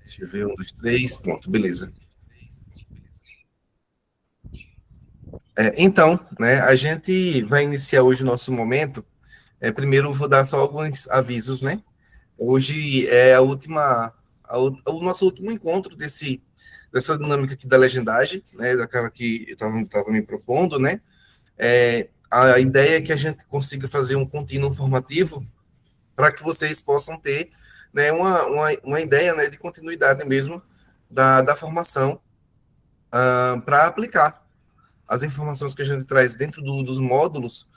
Deixa eu ver, um, dois, três, pronto, beleza. Então, né, a gente vai iniciar hoje o nosso momento. Primeiro, eu vou dar só alguns avisos, né? Hoje é o nosso último encontro dessa dinâmica aqui da legendagem, né? Daquela que eu estava me propondo, né? A ideia é que a gente consiga fazer um contínuo formativo para que vocês possam ter, né, uma ideia, né, de continuidade mesmo da formação para aplicar as informações que a gente traz dentro dos módulos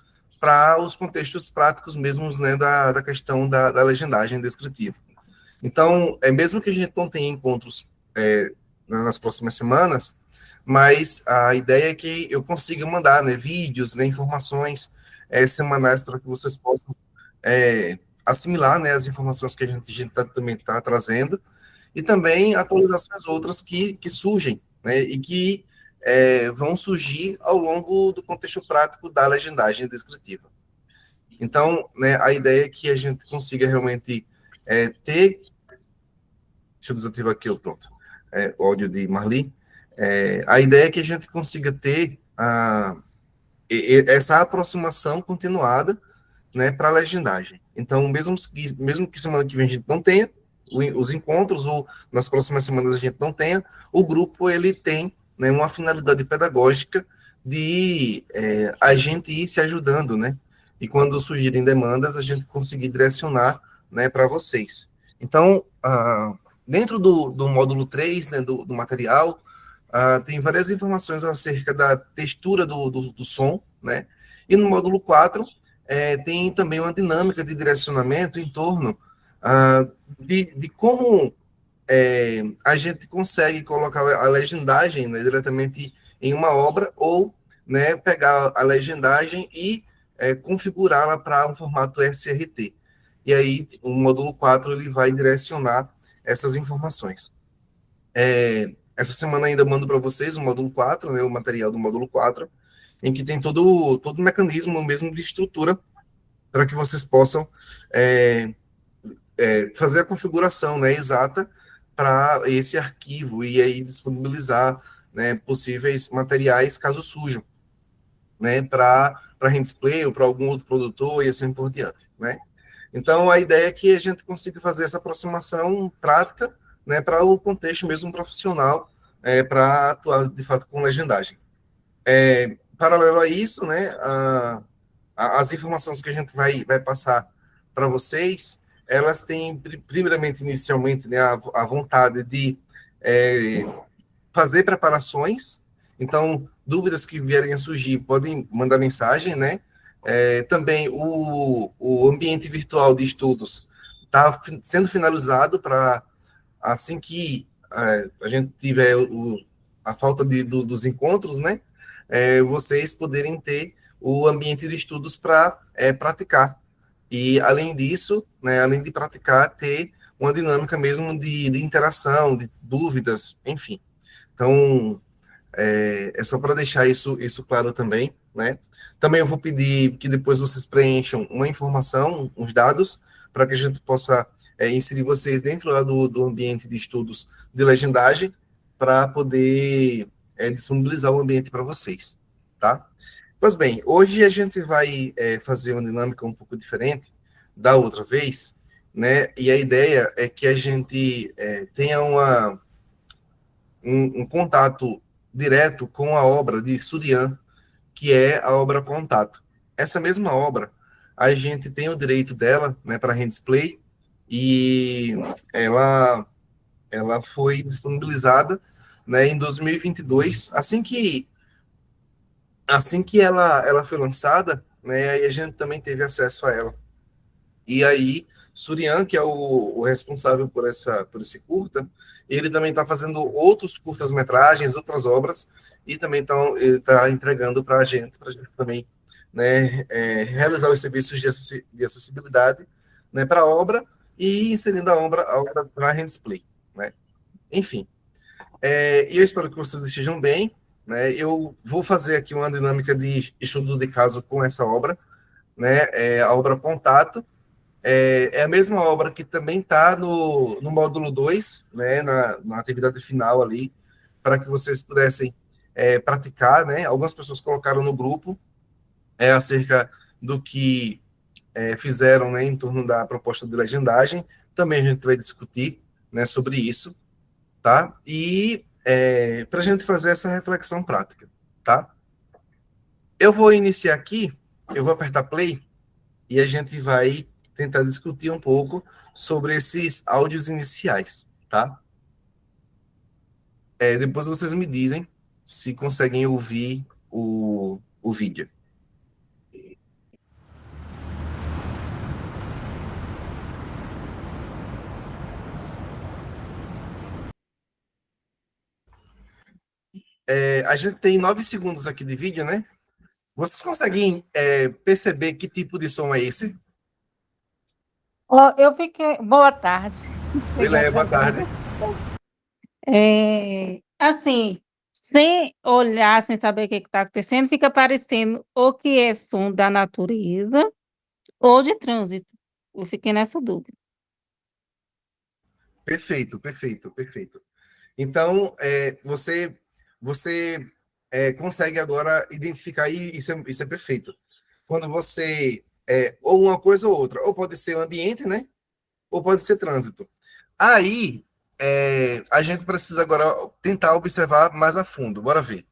para os contextos práticos mesmos, né, da questão da legendagem descritiva. Então, mesmo que a gente não tenha encontros nas próximas semanas, mas a ideia é que eu consiga mandar, né, vídeos, né, informações semanais para que vocês possam assimilar, né, as informações que a gente também está trazendo, e também atualizações outras que surgem, né, e que vão surgir ao longo do contexto prático da legendagem descritiva. Então, né, a ideia é que a gente consiga realmente ter. Deixa eu desativar aqui, pronto. O áudio de Marli. A ideia é que a gente consiga ter essa aproximação continuada, né, para a legendagem. Então, mesmo que semana que vem a gente não tenha os encontros, ou nas próximas semanas a gente não tenha, o grupo ele tem, né, uma finalidade pedagógica de a gente ir se ajudando, né? E quando surgirem demandas, a gente conseguir direcionar, né, para vocês. Então, dentro do módulo 3, né, do material, tem várias informações acerca da textura do som, né? E no módulo 4, tem também uma dinâmica de direcionamento em torno de como a gente consegue colocar a legendagem, né, diretamente em uma obra, ou, né, pegar a legendagem e configurá-la para um formato SRT. E aí, o módulo 4 ele vai direcionar essas informações. Essa semana ainda mando para vocês o módulo 4, né, o material do módulo 4, em que tem todo o mecanismo mesmo de estrutura para que vocês possam é, fazer a configuração, né, exata para esse arquivo e aí disponibilizar, né, possíveis materiais caso surjam, né, para Rendsplay ou para algum outro produtor e assim por diante, né. Então, a ideia é que a gente consiga fazer essa aproximação prática, né, para o contexto mesmo profissional, para atuar de fato com legendagem. Paralelo a isso, né, as informações que a gente vai passar para vocês, elas têm, primeiramente, inicialmente, né, a vontade de é, fazer preparações. Então, dúvidas que vierem a surgir, podem mandar mensagem, né? Também o ambiente virtual de estudos está sendo finalizado para, assim que a gente tiver a falta dos encontros, né? Vocês poderem ter o ambiente de estudos para praticar. E, além disso, né, além de praticar, ter uma dinâmica mesmo de interação, de dúvidas, enfim. Então, só para deixar isso claro também, né? Também eu vou pedir que depois vocês preencham uma informação, uns dados, para que a gente possa inserir vocês dentro lá do ambiente de estudos de legendagem, para poder disponibilizar o ambiente para vocês, tá? Pois bem, hoje a gente vai fazer uma dinâmica um pouco diferente da outra vez, né? E a ideia é que a gente tenha um contato direto com a obra de Surian, que é a obra Contato. Essa mesma obra, a gente tem o direito dela, né, para Rendsplay, e ela, ela foi disponibilizada, né, em 2022, assim que ela foi lançada, né, aí a gente também teve acesso a ela. E aí, Surian, que é o responsável por esse curta, ele também está fazendo outros curtas-metragens, outras obras, e também ele está entregando para a gente também, né, realizar os serviços de acessibilidade, né, para a obra e inserindo a obra para Handsplay, né? Enfim, eu espero que vocês estejam bem, né? Eu vou fazer aqui uma dinâmica de estudo de caso com essa obra, né? A obra Contato, é a mesma obra que também está no módulo 2, né, na atividade final ali, para que vocês pudessem praticar, né? Algumas pessoas colocaram no grupo acerca do que fizeram, né, em torno da proposta de legendagem. Também a gente vai discutir, né, sobre isso, tá? E para a gente fazer essa reflexão prática, tá? Eu vou iniciar aqui, eu vou apertar play e a gente vai tentar discutir um pouco sobre esses áudios iniciais, tá? Depois vocês me dizem se conseguem ouvir o vídeo. A gente tem 9 segundos aqui de vídeo, né? Vocês conseguem perceber que tipo de som é esse? Ó, eu fiquei. Boa tarde. Cheguei Boa tarde. atrasada. Assim, sem olhar, sem saber o que está acontecendo, fica parecendo ou que é som da natureza ou de trânsito. Eu fiquei nessa dúvida. Perfeito, perfeito, perfeito. Então, você consegue agora identificar, e isso é perfeito. Quando você, ou uma coisa ou outra, ou pode ser o ambiente, né? Ou pode ser trânsito. Aí, a gente precisa agora tentar observar mais a fundo. Bora ver.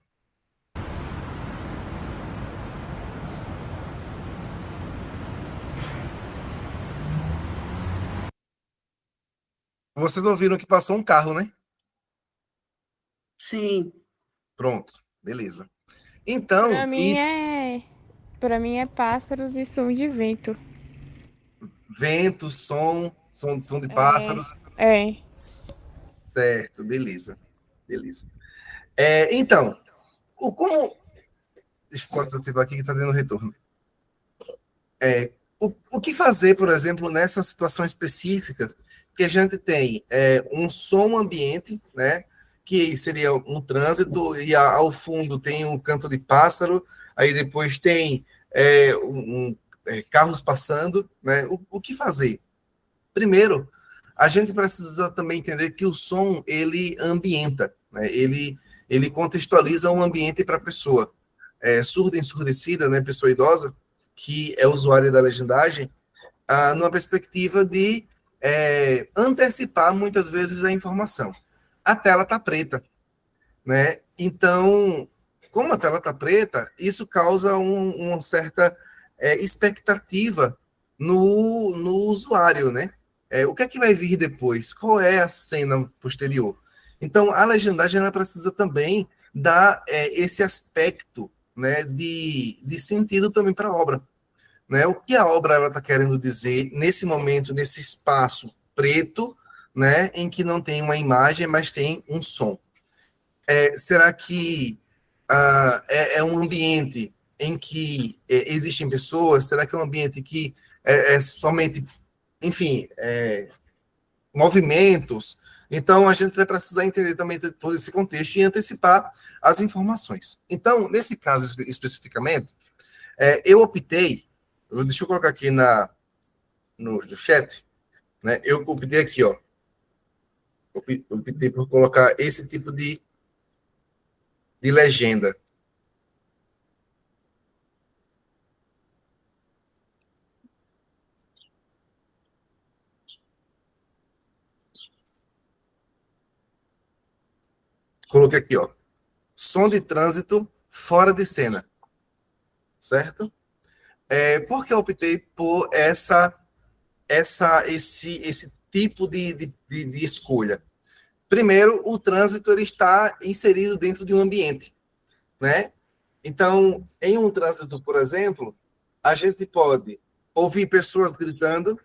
Vocês ouviram que passou um carro, né? Sim. Pronto, beleza. Pra Então, mim é. Pra mim é pássaros e som de vento. vento, som de É. pássaros. É. Certo, beleza. Beleza. Então, como. Deixa eu só desativar aqui que está dando retorno. O que fazer, por exemplo, nessa situação específica, que a gente tem um som ambiente, né? Que seria um trânsito, e ao fundo tem um canto de pássaro, aí depois tem carros passando, né? O que fazer? Primeiro, a gente precisa também entender que o som ele ambienta, né? Ele contextualiza um ambiente para a pessoa. Surda, ensurdecida, né? Pessoa idosa, que é usuária da legendagem, numa perspectiva de antecipar muitas vezes a informação. A tela está preta, né? Então, como a tela está preta, isso causa uma certa expectativa no usuário, né? O que é que vai vir depois? Qual é a cena posterior? Então, a legendagem ela precisa também dar esse aspecto, né, de sentido também para a obra, né? O que a obra está querendo dizer nesse momento, nesse espaço preto, né, em que não tem uma imagem, mas tem um som. Será que é um ambiente em que existem pessoas? Será que é um ambiente que é somente, enfim, movimentos? Então, a gente vai precisar entender também todo esse contexto e antecipar as informações. Então, nesse caso especificamente, eu optei, deixa eu colocar aqui no chat, né? Eu optei aqui, ó. Optei por colocar esse tipo de legenda. Coloquei aqui, ó. Som de trânsito fora de cena. Certo? Por que eu optei por esse tipo de escolha? Primeiro, o trânsito ele está inserido dentro de um ambiente, né? Então, em um trânsito, por exemplo, a gente pode ouvir pessoas gritando,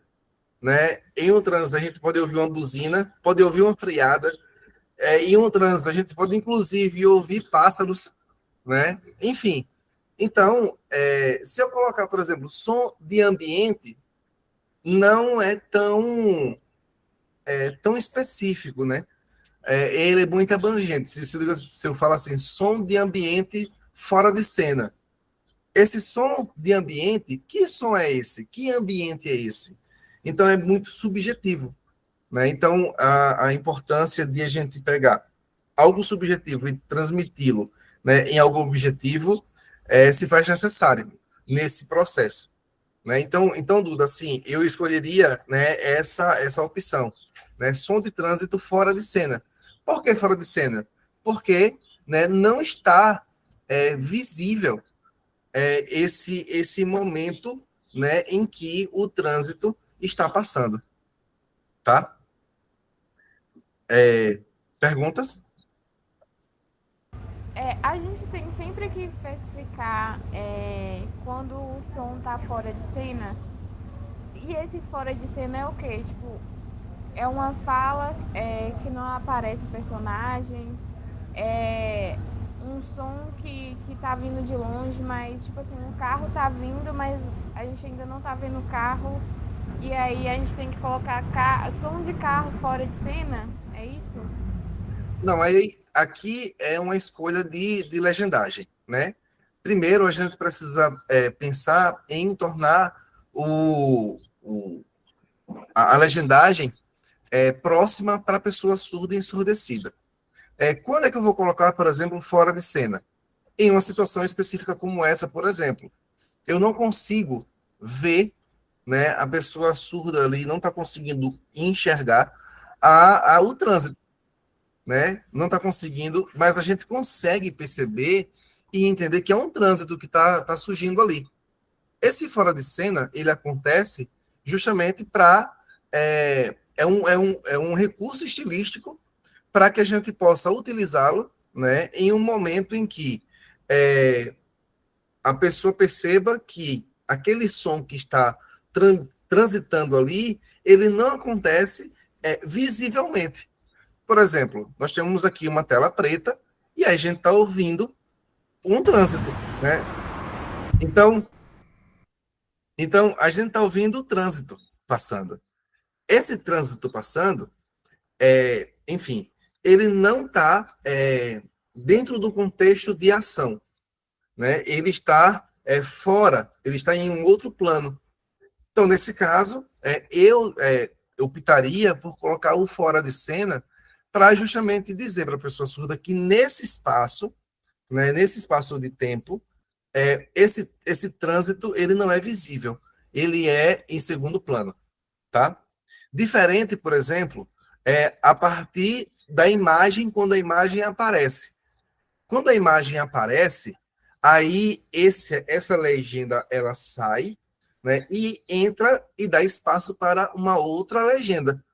né? Em um trânsito, a gente pode ouvir uma buzina, pode ouvir uma freada. Em um trânsito, a gente pode, inclusive, ouvir pássaros, né? Enfim. Então, se eu colocar, por exemplo, som de ambiente, não é tão específico, né? Ele é muito abrangente. Se eu falar assim, som de ambiente fora de cena. Esse som de ambiente, que som é esse? Que ambiente é esse? Então, é muito subjetivo, né? Então, a importância de a gente pegar algo subjetivo e transmiti-lo, né, em algo objetivo se faz necessário nesse processo. Né? Então, Duda, assim, eu escolheria, né, essa opção, né, som de trânsito fora de cena. Por que fora de cena? Porque, né, não está visível esse momento, né, em que o trânsito está passando, tá? Perguntas? A gente tem sempre que especificar quando o som tá fora de cena. E esse fora de cena é o quê? Tipo, é uma fala que não aparece o personagem, é um som que tá vindo de longe, mas, tipo assim, um carro tá vindo, mas a gente ainda não tá vendo o carro, e aí a gente tem que colocar som de carro fora de cena, é isso? Não, aí aqui é uma escolha de legendagem, né? Primeiro, a gente precisa pensar em tornar a legendagem próxima para a pessoa surda e ensurdecida. Quando é que eu vou colocar, por exemplo, fora de cena? Em uma situação específica como essa, por exemplo. Eu não consigo ver, né, a pessoa surda ali, não está conseguindo enxergar o trânsito, né? Não está conseguindo, mas a gente consegue perceber e entender que é um trânsito que tá surgindo ali. Esse fora de cena, ele acontece justamente para é um recurso estilístico para que a gente possa utilizá-lo, né, em um momento em que é, a pessoa perceba que aquele som que está transitando ali, ele não acontece visivelmente. Por exemplo, nós temos aqui uma tela preta e aí a gente está ouvindo um trânsito, né? Então, a gente está ouvindo o trânsito passando. Esse trânsito passando, enfim, ele não está dentro do contexto de ação, né? Ele está fora, ele está em um outro plano. Então, nesse caso, eu optaria por colocar o fora de cena para justamente dizer para a pessoa surda que nesse espaço, né, nesse espaço de tempo, esse trânsito ele não é visível, ele é em segundo plano, tá? Diferente, por exemplo, a partir da imagem, quando a imagem aparece. Quando a imagem aparece, aí essa legenda ela sai, né, e entra e dá espaço para uma outra legenda.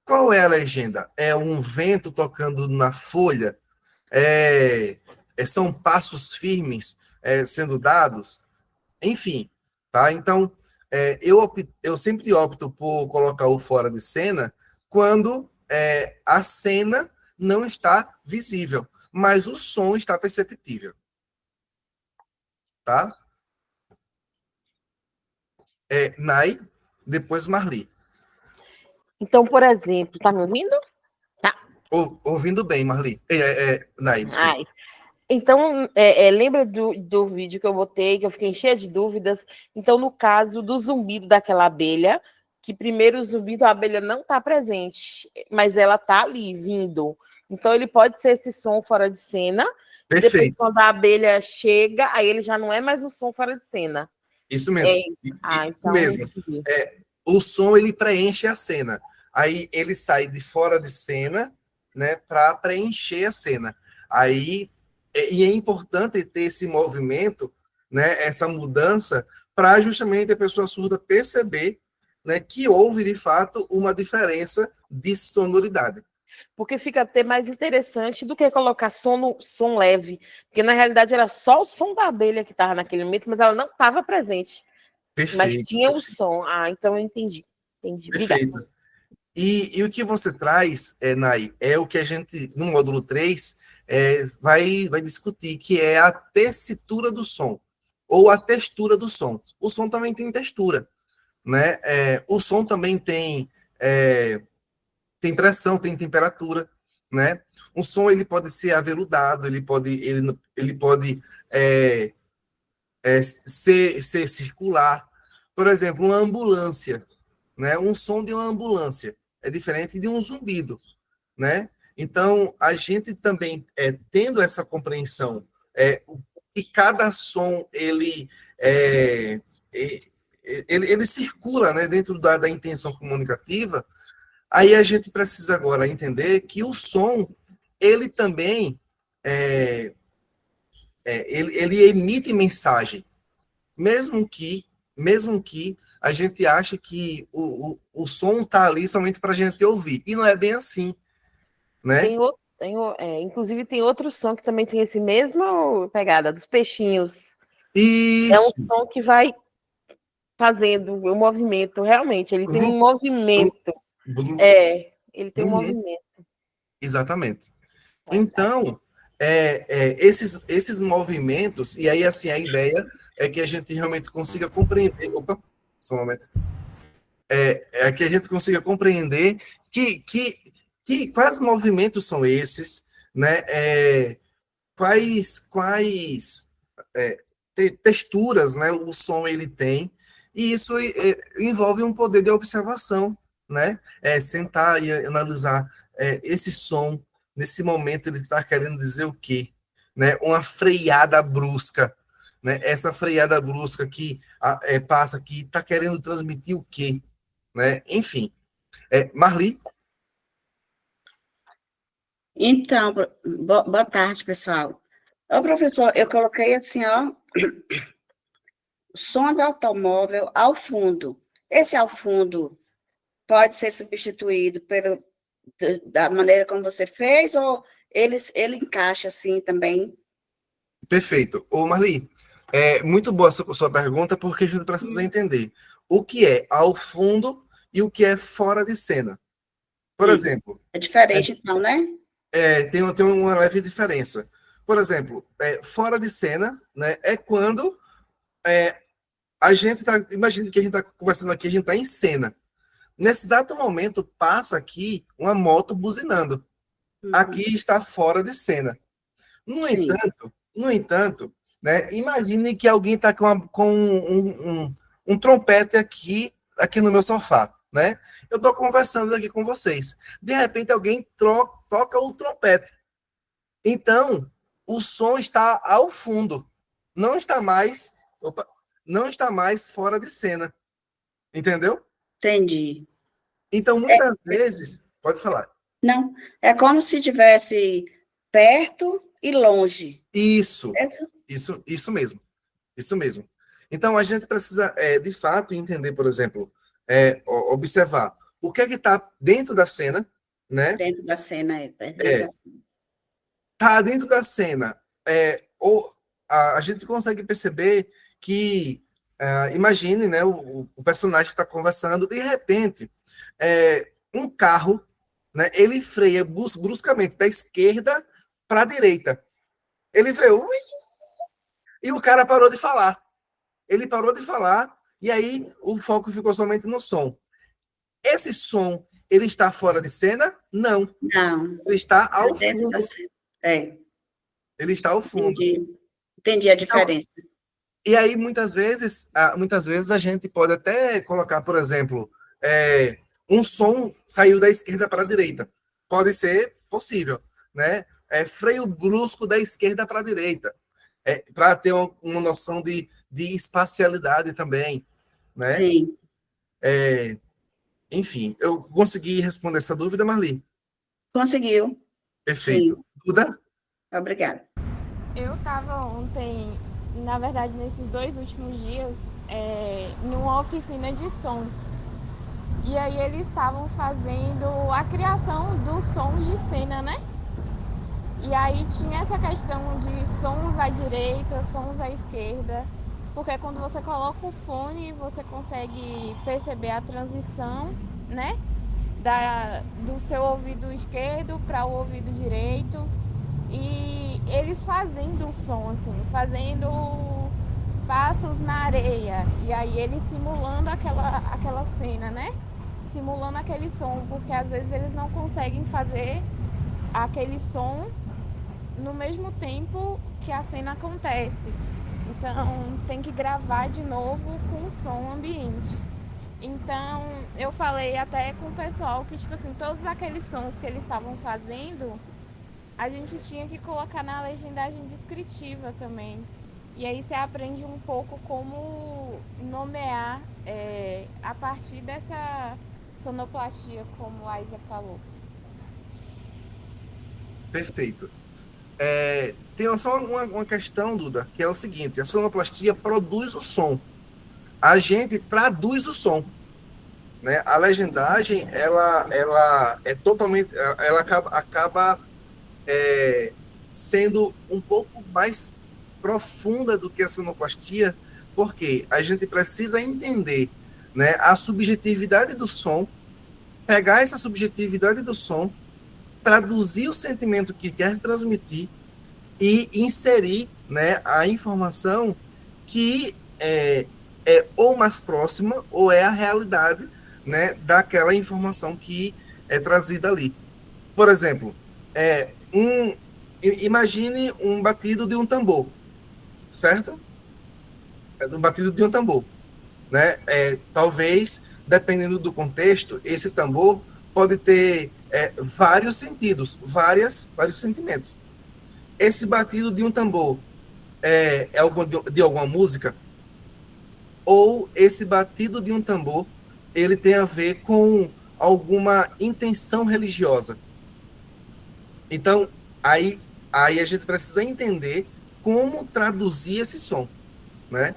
Qual é a legenda? É um vento tocando na folha? São passos firmes sendo dados? Enfim, tá? Então, eu sempre opto por colocar o fora de cena quando a cena não está visível, mas o som está perceptível, tá? Nai, depois Marli. Então, por exemplo, tá me ouvindo? Tá. Ouvindo bem, Marli. Nai, desculpa. Ai. Então, lembra do vídeo que eu botei, que eu fiquei cheia de dúvidas? Então, no caso do zumbido daquela abelha, que primeiro o zumbido, a abelha não está presente, mas ela está ali, vindo. Então, ele pode ser esse som fora de cena, e depois, Perfeito. quando a abelha chega, aí ele já não é mais um som fora de cena. Isso mesmo. Isso Então, mesmo. O som, ele preenche a cena. Aí, ele sai de fora de cena, né, para preencher a cena. Aí, e é importante ter esse movimento, né, essa mudança, para justamente a pessoa surda perceber, né, que houve, de fato, uma diferença de sonoridade. Porque fica até mais interessante do que colocar som leve. Porque, na realidade, era só o som da abelha que estava naquele momento, mas ela não estava presente. Mas Perfeito. tinha o som. Então eu entendi. Entendi. Obrigada. Perfeito. E o que você traz, Nai, é o que a gente, no módulo 3, vai discutir, que é a tessitura do som, ou a textura do som. O som também tem textura, né? O som também tem pressão, tem temperatura, né? Um som, ele pode ser aveludado, ele pode ser circular. Por exemplo, uma ambulância, né? Um som de uma ambulância é diferente de um zumbido, né? Então, a gente também, tendo essa compreensão, e cada som, é, é, ele circula, né, dentro da intenção comunicativa, aí a gente precisa agora entender que o som, ele também, é, ele emite mensagem, mesmo que a gente ache que o som está ali somente para a gente ouvir, e não é bem assim, né? Inclusive tem outro som que também tem esse mesmo pegada, dos peixinhos. Isso. É um som que vai fazendo o movimento, realmente, ele tem um movimento. Ele tem um movimento. Exatamente. Então, esses movimentos, e aí, assim, a ideia é que a gente realmente consiga compreender. Opa, só um momento. É que a gente consiga compreender quais movimentos são esses, né? Quais texturas, né, o som ele tem, e isso envolve um poder de observação, né? Sentar e analisar esse som, nesse momento ele está querendo dizer o quê? Né? Uma freada brusca, né? Essa freada brusca que passa aqui, está querendo transmitir o quê? Né? Enfim. Marli? Então, boa tarde, pessoal. Ô, professor, eu coloquei assim, ó, som de automóvel ao fundo. Esse ao fundo pode ser substituído da maneira como você fez, ou ele encaixa assim também? Perfeito. Ô, Marli, muito boa essa sua pergunta, porque a gente precisa entender o que é ao fundo e o que é fora de cena. Por exemplo... É diferente, então, né? Tem uma leve diferença. Por exemplo, fora de cena, né, é quando a gente está... Imagina que a gente está conversando aqui, a gente está em cena. Nesse exato momento, passa aqui uma moto buzinando. Aqui está fora de cena. No entanto, né, imagine que alguém está com um trompete aqui no meu sofá, né? Eu estou conversando aqui com vocês. De repente, alguém toca o trompete. Então, o som está ao fundo. Não está mais fora de cena. Entendeu? Entendi. Então, muitas vezes... Pode falar. Não, é como se estivesse perto e longe. Isso mesmo. Isso mesmo. Então, a gente precisa, de fato, entender, por exemplo, observar o que é que está dentro da cena, né? Dentro da cena, Está dentro da cena. A gente consegue perceber que, imagine, né, o personagem está conversando, de repente, um carro, né, ele freia bruscamente da esquerda para a direita. Ele freou, e o cara parou de falar. Ele parou de falar, e aí o foco ficou somente no som. Esse som, ele está fora de cena? Não. Não. Ele está ao fundo. Ele está ao fundo. Entendi a diferença. Então, e aí, muitas vezes a gente pode até colocar, por exemplo, um som saiu da esquerda para a direita. Pode ser possível, né? Freio brusco da esquerda para a direita. Para ter uma noção de espacialidade também, né? Sim. Enfim, eu consegui responder essa dúvida, Marli? Conseguiu. Perfeito. Sim. Duda? Obrigada. Eu estava ontem, na verdade, nesses 2 últimos dias, numa oficina de som. E aí eles estavam fazendo a criação dos sons de cena, né? E aí tinha essa questão de sons à direita, sons à esquerda, porque quando você coloca o fone, você consegue perceber a transição, né? Do seu ouvido esquerdo para o ouvido direito. E eles fazendo o som, assim, fazendo passos na areia. E aí eles simulando aquela cena, né? Simulando aquele som, porque às vezes eles não conseguem fazer aquele som no mesmo tempo que a cena acontece. Então, tem que gravar de novo com o som ambiente. Então, eu falei até com o pessoal que, tipo assim, todos aqueles sons que eles estavam fazendo, a gente tinha que colocar na legendagem descritiva também. E aí você aprende um pouco como nomear a partir dessa sonoplastia, como a Isa falou. Perfeito. Tem só uma questão, Duda, que é o seguinte: a sonoplastia produz o som, a gente traduz o som, né? A legendagem, ela é totalmente, ela acaba sendo um pouco mais profunda do que a sonoplastia, porque a gente precisa entender, né, a subjetividade do som, pegar essa subjetividade do som, traduzir o sentimento que quer transmitir e inserir, né, a informação que é ou mais próxima ou é a realidade, né, daquela informação que é trazida ali. Por exemplo, imagine um batido de um tambor, certo? Um batido de um tambor, né? Talvez, dependendo do contexto, esse tambor pode ter vários sentidos, vários sentimentos. Esse batido de um tambor é algum, de alguma música, ou esse batido de um tambor ele tem a ver com alguma intenção religiosa. Então, aí a gente precisa entender como traduzir esse som, né?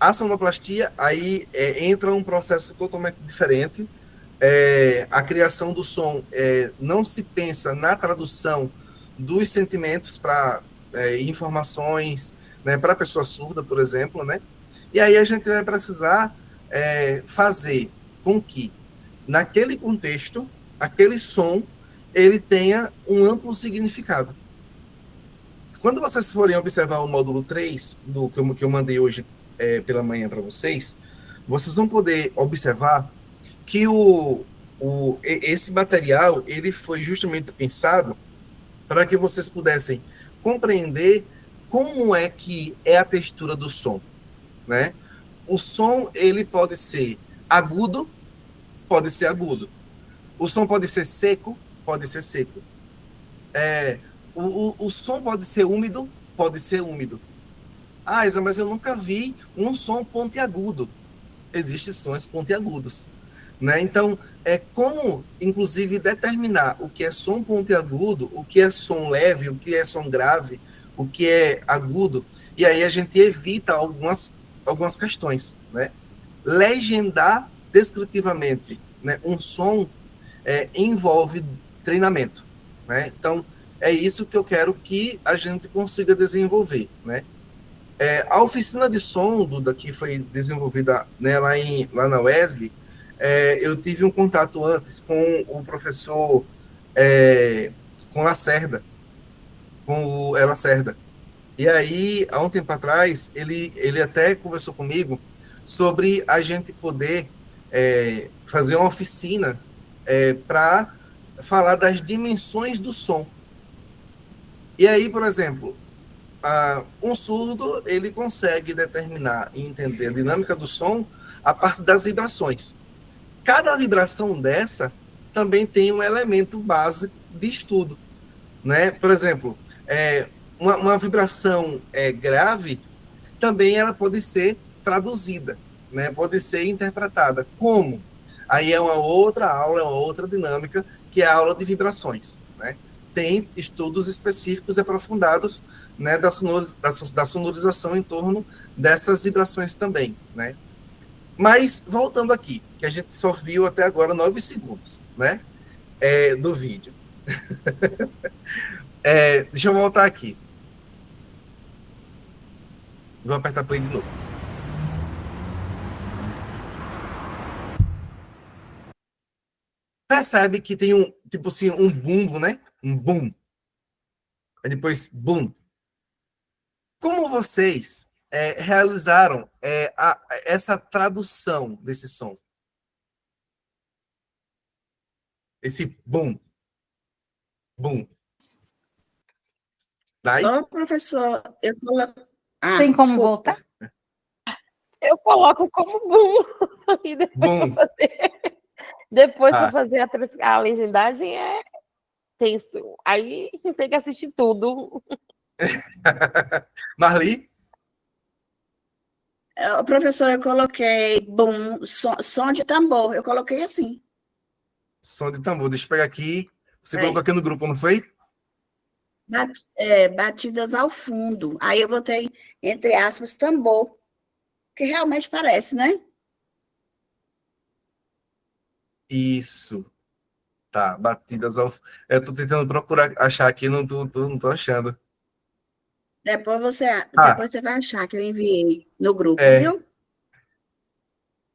A sonoplastia, aí entra um processo totalmente diferente. A criação do som não se pensa na tradução dos sentimentos para informações, né, para a pessoa surda, por exemplo, né? E aí a gente vai precisar fazer com que, naquele contexto, aquele som, ele tenha um amplo significado. Quando vocês forem observar o módulo 3, que eu mandei hoje pela manhã para vocês, vocês vão poder observar que esse material ele foi justamente pensado para que vocês pudessem compreender como é que é a textura do som, né? O som ele pode ser agudo, pode ser agudo. O som pode ser seco, pode ser seco. O som pode ser úmido, pode ser úmido. Ah, Isa, mas eu nunca vi um som pontiagudo. Existem sons pontiagudos, né? Então, é como, inclusive, determinar o que é som pontiagudo, o que é som leve, o que é som grave, o que é agudo, e aí a gente evita algumas questões, né? Legendar descritivamente, né, um som envolve treinamento, né? Então, é isso que eu quero que a gente consiga desenvolver, né? A oficina de som, Duda, que foi desenvolvida, né, lá na UESB, eu tive um contato antes com o professor com Lacerda, com o Lacerda. E aí, há um tempo atrás, ele até conversou comigo sobre a gente poder fazer uma oficina para falar das dimensões do som. E aí, por exemplo, um surdo ele consegue determinar e entender a dinâmica do som a partir das vibrações. Cada vibração dessa também tem um elemento básico de estudo, né? Por exemplo, uma vibração grave também ela pode ser traduzida, né? Pode ser interpretada. Como? Aí é uma outra aula, é uma outra dinâmica, que é a aula de vibrações, né? Tem estudos específicos e aprofundados, né, da sonorização em torno dessas vibrações também, né? Mas, voltando aqui, que a gente só viu até agora 9 segundos, né, do vídeo. Deixa eu voltar aqui. Vou apertar play de novo. Percebe que tem tipo assim, um bumbo, né? Um boom. Aí depois, boom. Como vocês realizaram essa tradução desse som? Esse boom. Boom. Daí? Ô, professor, Tem como desculpa. voltar? Eu coloco como boom. E Boom. Depois Ah. para fazer a legendagem é tenso. Aí tem que assistir tudo. Marli, Professor, eu coloquei bum, som de tambor. Eu coloquei assim. som de tambor. Deixa eu pegar aqui. Você É. colocou aqui no grupo, não foi? Batidas ao fundo. Aí eu botei, entre aspas, tambor. Que realmente parece, né? Isso. Tá, batidas ao. Eu tô tentando procurar achar aqui, não tô achando. Depois você, Ah, depois você vai achar que eu enviei no grupo, é. viu?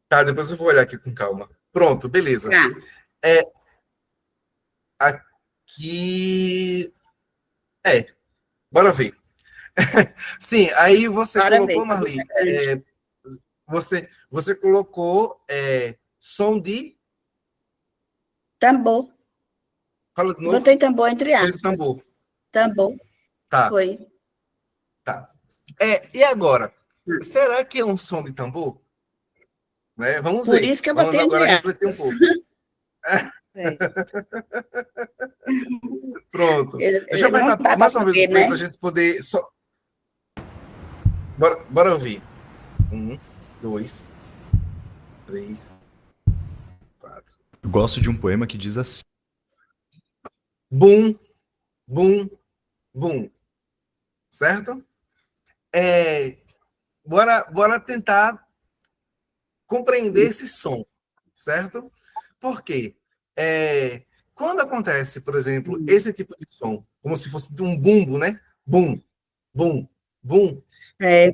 Tá, depois eu vou olhar aqui com calma. Pronto, beleza. Tá. Aqui. Bora ver. Sim, aí você Bora ver. colocou, Marli, você colocou som de. Tambor. Fala de novo. Botei tambor entre Som de aspas. tambor. Tambor. Tá, Foi. tá. E agora? Será que é um som de tambor? Né? Vamos Por ver. isso que eu Vamos botei agora entre refletir um aspas. pouco. É. Pronto. Deixa eu Não apertar dá para mais uma vez o saber, play né? para a gente poder. Bora ouvir. 1, 2, 3, 4. Eu gosto de um poema que diz assim: Bum, bum, bum. Certo? Bora tentar compreender esse som, certo? Por quê? Quando acontece, por exemplo, esse tipo de som, como se fosse de um bumbo, né? Bum, bum, bum. É.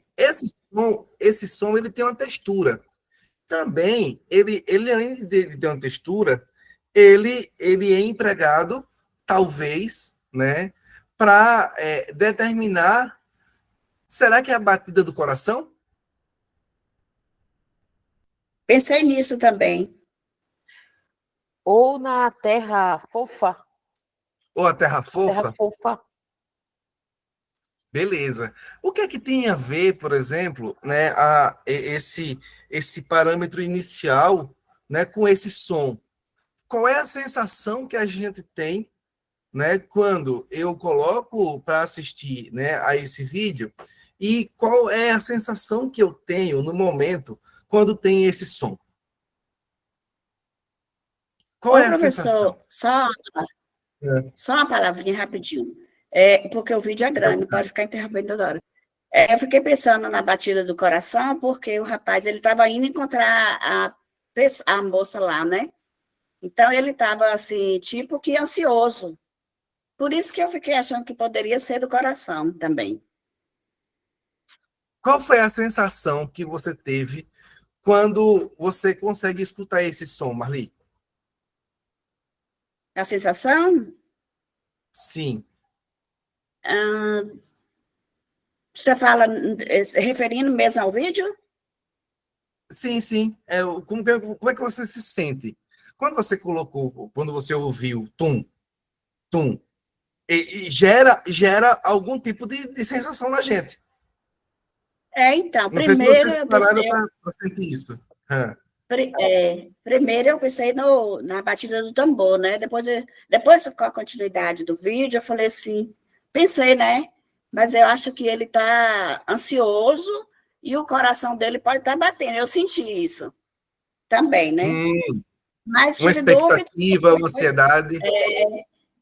Esse som ele tem uma textura. Também, ele além de ter uma textura, ele é empregado, talvez, né, para determinar, será que é a batida do coração? Pensei nisso também. Ou na terra fofa. Ou a terra Terra fofa? fofa. Beleza. O que é que tem a ver, por exemplo, né, esse parâmetro inicial, né, com esse som? Qual é a sensação que a gente tem, né, quando eu coloco para assistir, né, a esse vídeo, e qual é a sensação que eu tenho no momento quando tem esse som? Qual Ô, é a sensação? professor, só uma palavrinha rapidinho. Porque o vídeo é grande, não pode ficar interrompendo toda hora. Eu fiquei pensando na batida do coração, porque o rapaz ele estava indo encontrar a moça lá, né? Então ele estava assim, tipo que ansioso. Por isso que eu fiquei achando que poderia ser do coração também. Qual foi a sensação que você teve quando você consegue escutar esse som, Marli? A sensação? Sim. Você fala se referindo mesmo ao vídeo? Sim, sim. Como é que você se sente? Quando você colocou, quando você ouviu tum, tum, e gera algum tipo de sensação na gente. Então, Não sei se primeiro vocês eu pararam pensei, para sentir isso. primeiro eu pensei na batida do tambor, né? Depois com a continuidade do vídeo, eu falei assim, pensei, né? Mas eu acho que ele está ansioso e o coração dele pode estar batendo. Eu senti isso também, né? Mas Uma tive dúvida. expectativa, uma ansiedade.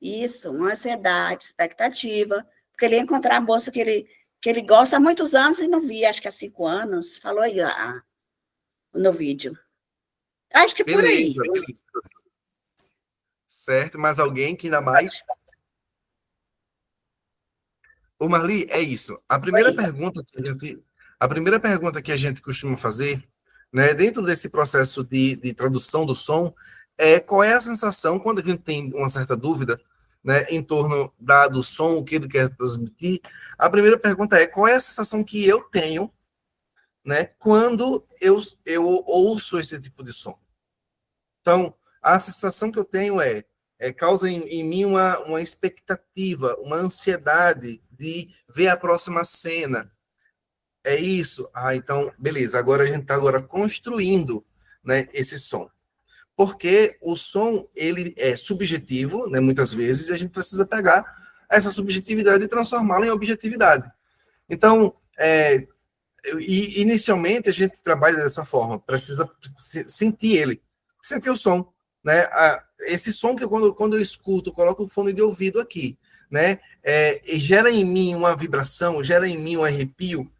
Isso, uma ansiedade, expectativa, porque ele ia encontrar a moça que ele gosta há muitos anos e não via, acho que há 5 anos. Falou aí no vídeo. Acho que por aí. Beleza, beleza. Certo, mas alguém que ainda mais. Ô, Marli, é isso. A primeira pergunta que a gente costuma fazer, né, dentro desse processo de tradução do som, é qual é a sensação quando a gente tem uma certa dúvida, né, em torno do som, o que ele quer transmitir. A primeira pergunta é qual é a sensação que eu tenho, né, quando eu ouço esse tipo de som. Então, a sensação que eu tenho causa em mim uma expectativa, uma ansiedade de ver a próxima cena. é isso. Ah, então, beleza. Agora a gente está agora construindo, né, esse som. Porque o som, ele é subjetivo, né, muitas vezes, e a gente precisa pegar essa subjetividade e transformá-la em objetividade. Então, inicialmente, a gente trabalha dessa forma, precisa sentir ele, sentir o som, né? Esse som que quando eu escuto, coloco o fone de ouvido aqui, né? Gera em mim uma vibração, gera em mim um arrepio,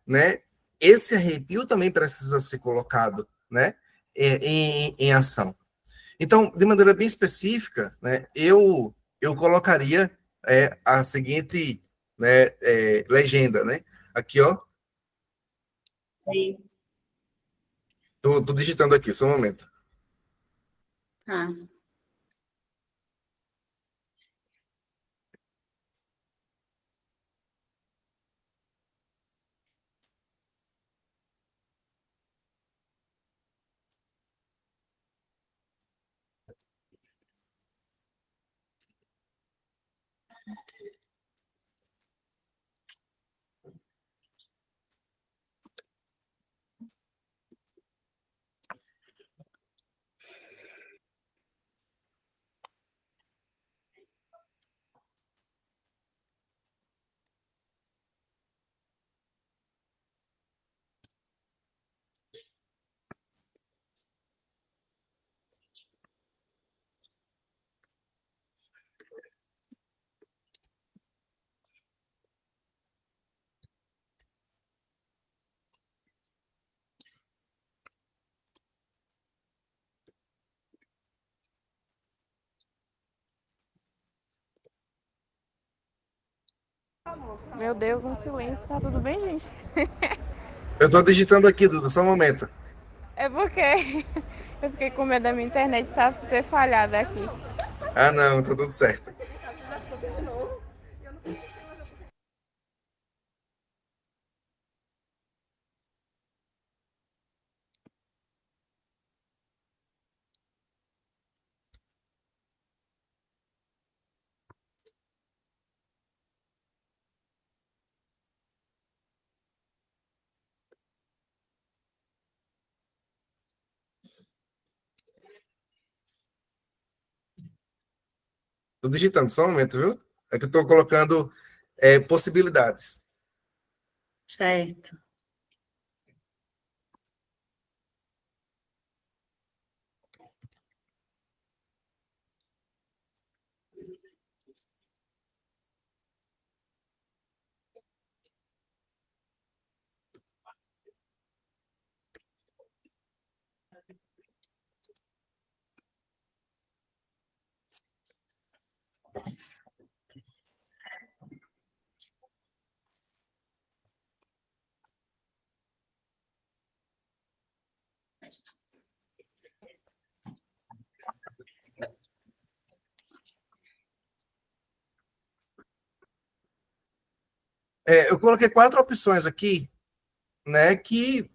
né? Esse arrepio também precisa ser colocado, né? Em ação. Então, de maneira bem específica, né? Eu colocaria a seguinte, né, legenda, né? Aqui, ó. Sim. Tô digitando aqui, só um momento. Ah, Meu Deus, um silêncio. Tá tudo bem, gente? Eu tô digitando aqui, Duda, só um momento. É porque eu fiquei com medo da minha internet ter falhado aqui. Ah, não, tá tudo certo. Tô digitando, só um momento, viu? É que eu tô colocando possibilidades. certo. Eu coloquei 4 opções aqui, né, que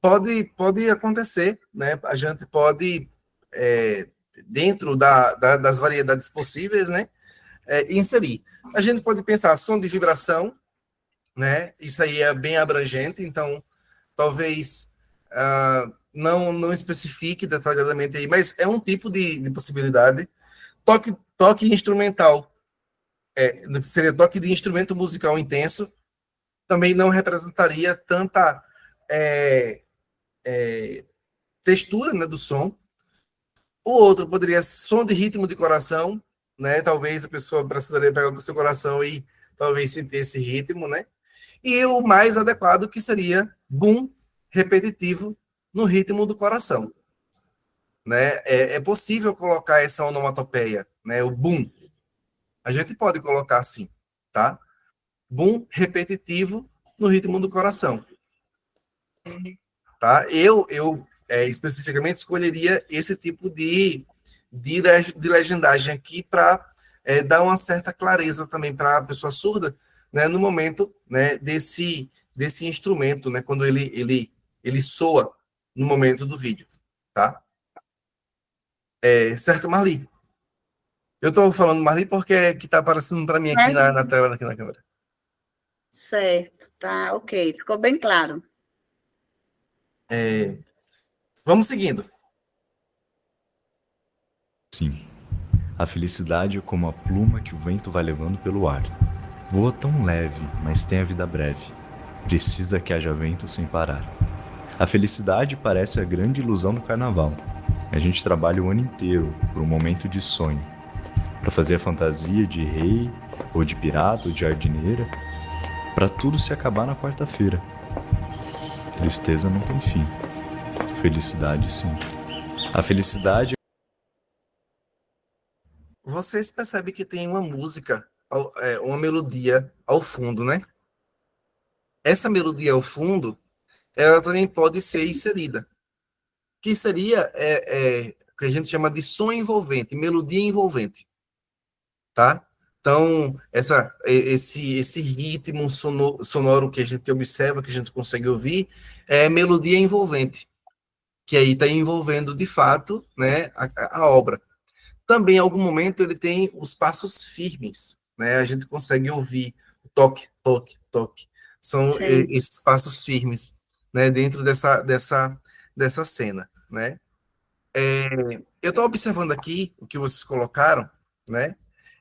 pode acontecer, né? A gente pode, dentro das variedades possíveis, né, inserir. A gente pode pensar som de vibração, né? Isso aí é bem abrangente, então talvez não especifique detalhadamente aí, mas é um tipo de possibilidade. Toque instrumental, seria toque de instrumento musical intenso, também não representaria tanta é, textura, né, do som. O outro poderia ser som de ritmo de coração, né? Talvez a pessoa precisaria pegar com o seu coração e talvez sentir esse ritmo, né? E o mais adequado que seria boom repetitivo no ritmo do coração, né? É possível colocar essa onomatopeia, né? O boom. A gente pode colocar assim, tá? Boom repetitivo no ritmo do coração, tá? Eu especificamente escolheria esse tipo de legendagem aqui para dar uma certa clareza também para a pessoa surda, né, no momento, né, desse instrumento, né, quando ele soa no momento do vídeo, tá? Certo, Marli? Eu estou falando Marli porque é que está aparecendo para mim aqui na tela, aqui na câmera. Certo, tá, ok, ficou bem claro. Vamos seguindo. Sim. A felicidade é como a pluma que o vento vai levando pelo ar. Voa tão leve, mas tem a vida breve. Precisa que haja vento sem parar. A felicidade parece a grande ilusão do carnaval. A gente trabalha o ano inteiro por um momento de sonho, para fazer a fantasia de rei, ou de pirata, ou de jardineira, para tudo se acabar na quarta-feira. Tristeza não tem fim. Felicidade, sim. A felicidade. Vocês percebem que tem uma música, uma melodia ao fundo, né? Essa melodia ao fundo, ela também pode ser inserida. Que seria o que a gente chama de som envolvente, melodia envolvente, tá? Então, esse ritmo sonoro que a gente observa, que a gente consegue ouvir, é melodia envolvente, que aí está envolvendo, de fato, né, a obra. Também, em algum momento, ele tem os passos firmes, né? A gente consegue ouvir o toque, toque, toque. São Sim. esses passos firmes, né, dentro dessa cena, né? Eu estou observando aqui o que vocês colocaram, né?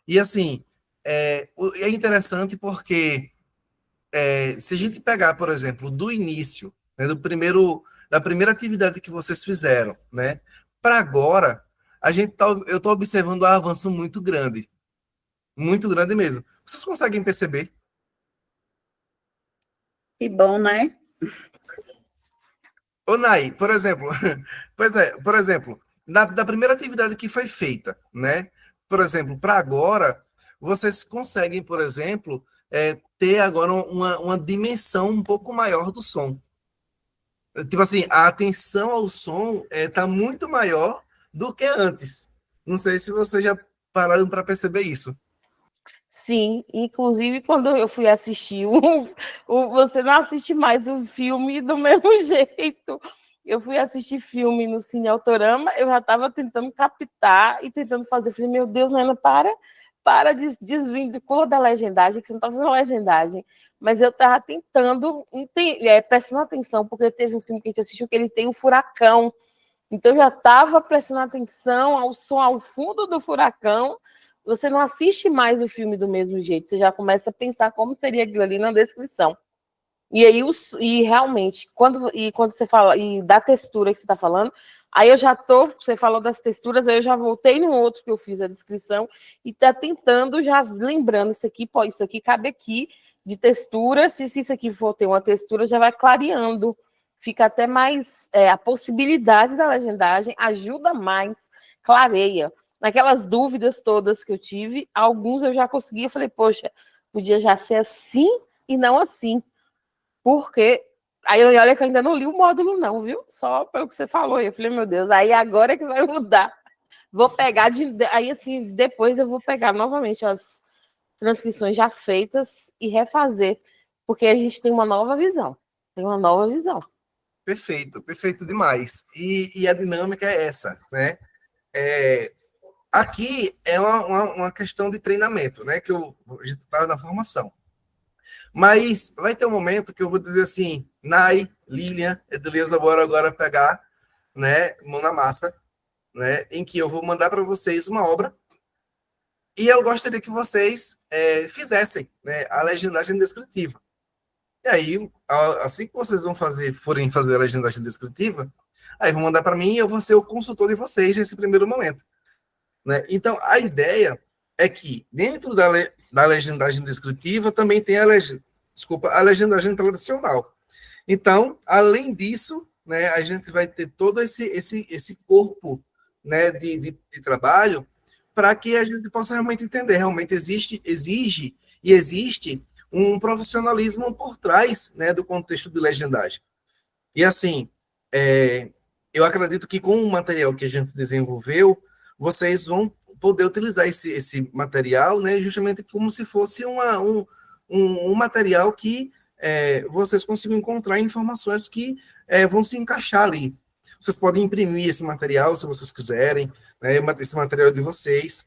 E, assim, é interessante porque se a gente pegar, por exemplo, do início, né, da primeira atividade que vocês fizeram, né, para agora, eu estou observando um avanço muito grande mesmo. Vocês conseguem perceber? Que bom, né? Ô, Nai, por exemplo, por exemplo, da primeira atividade que foi feita, né, por exemplo, para agora, vocês conseguem, por exemplo, ter agora uma dimensão um pouco maior do som. Tipo assim, a atenção ao som tá muito maior do que antes. Não sei se vocês já pararam para perceber isso. Sim, inclusive quando eu fui assistir, você não assiste mais o filme do mesmo jeito. Eu fui assistir filme no Cine Autorama, eu já estava tentando captar e tentando fazer. Falei, meu Deus, Nana, para de desvínculo da legendagem, que você não está fazendo legendagem. Mas eu estava tentando, prestando atenção, porque teve um filme que a gente assistiu que ele tem um furacão. Então eu já estava prestando atenção ao som ao fundo do furacão. Você não assiste mais o filme do mesmo jeito, você já começa a pensar como seria aquilo ali na descrição. E aí, realmente, quando você fala, e da textura que você está falando, aí você falou das texturas, aí eu já voltei no outro que eu fiz a descrição, e está tentando, já lembrando, isso aqui cabe aqui, de textura, se isso aqui for ter uma textura, já vai clareando, fica até mais, a possibilidade da legendagem ajuda mais, clareia. Naquelas dúvidas todas que eu tive, alguns eu já consegui, eu falei, poxa, podia já ser assim e não assim. Porque aí olha que eu ainda não li o módulo, não, viu? Só pelo que você falou. Eu falei, meu Deus, aí agora é que vai mudar. Vou pegar aí assim, depois eu vou pegar novamente as transcrições já feitas e refazer, porque a gente tem uma nova visão. Tem uma nova visão. Perfeito, perfeito demais. E a dinâmica é essa, né? Aqui é uma questão de treinamento, né? Que a gente está na formação. Mas vai ter um momento que eu vou dizer assim, Nai, Lilian, Edeleuza, bora agora pegar, né, mão na massa, né, em que eu vou mandar para vocês uma obra e eu gostaria que vocês fizessem, né, a legendagem descritiva. E aí, assim que vocês forem fazer a legendagem descritiva, aí vão mandar para mim e eu vou ser o consultor de vocês nesse primeiro momento. Né? Então, a ideia é que dentro da legendagem descritiva também tem a legendagem tradicional. Então, além disso, né, a gente vai ter todo esse corpo, né, de trabalho para que a gente possa realmente entender. Realmente existe um profissionalismo por trás, né, do contexto de legendagem. E assim, eu acredito que com o material que a gente desenvolveu, vocês vão poder utilizar esse material, né, justamente como se fosse um material que vocês consigam encontrar informações que vão se encaixar ali. Vocês podem imprimir esse material, se vocês quiserem, né, esse material de vocês.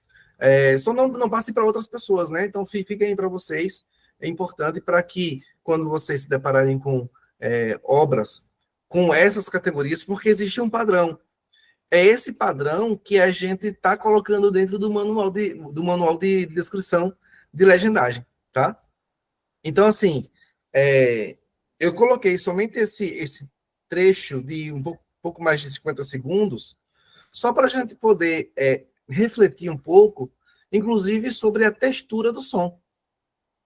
Só não passe para outras pessoas, né? Então, fiquem aí para vocês. é importante para que, quando vocês se depararem com obras com essas categorias, porque existe um padrão. É esse padrão que a gente está colocando dentro do manual de descrição de legendagem, tá? Então, assim, eu coloquei somente esse trecho de pouco mais de 50 segundos, só para a gente poder refletir um pouco, inclusive sobre a textura do som,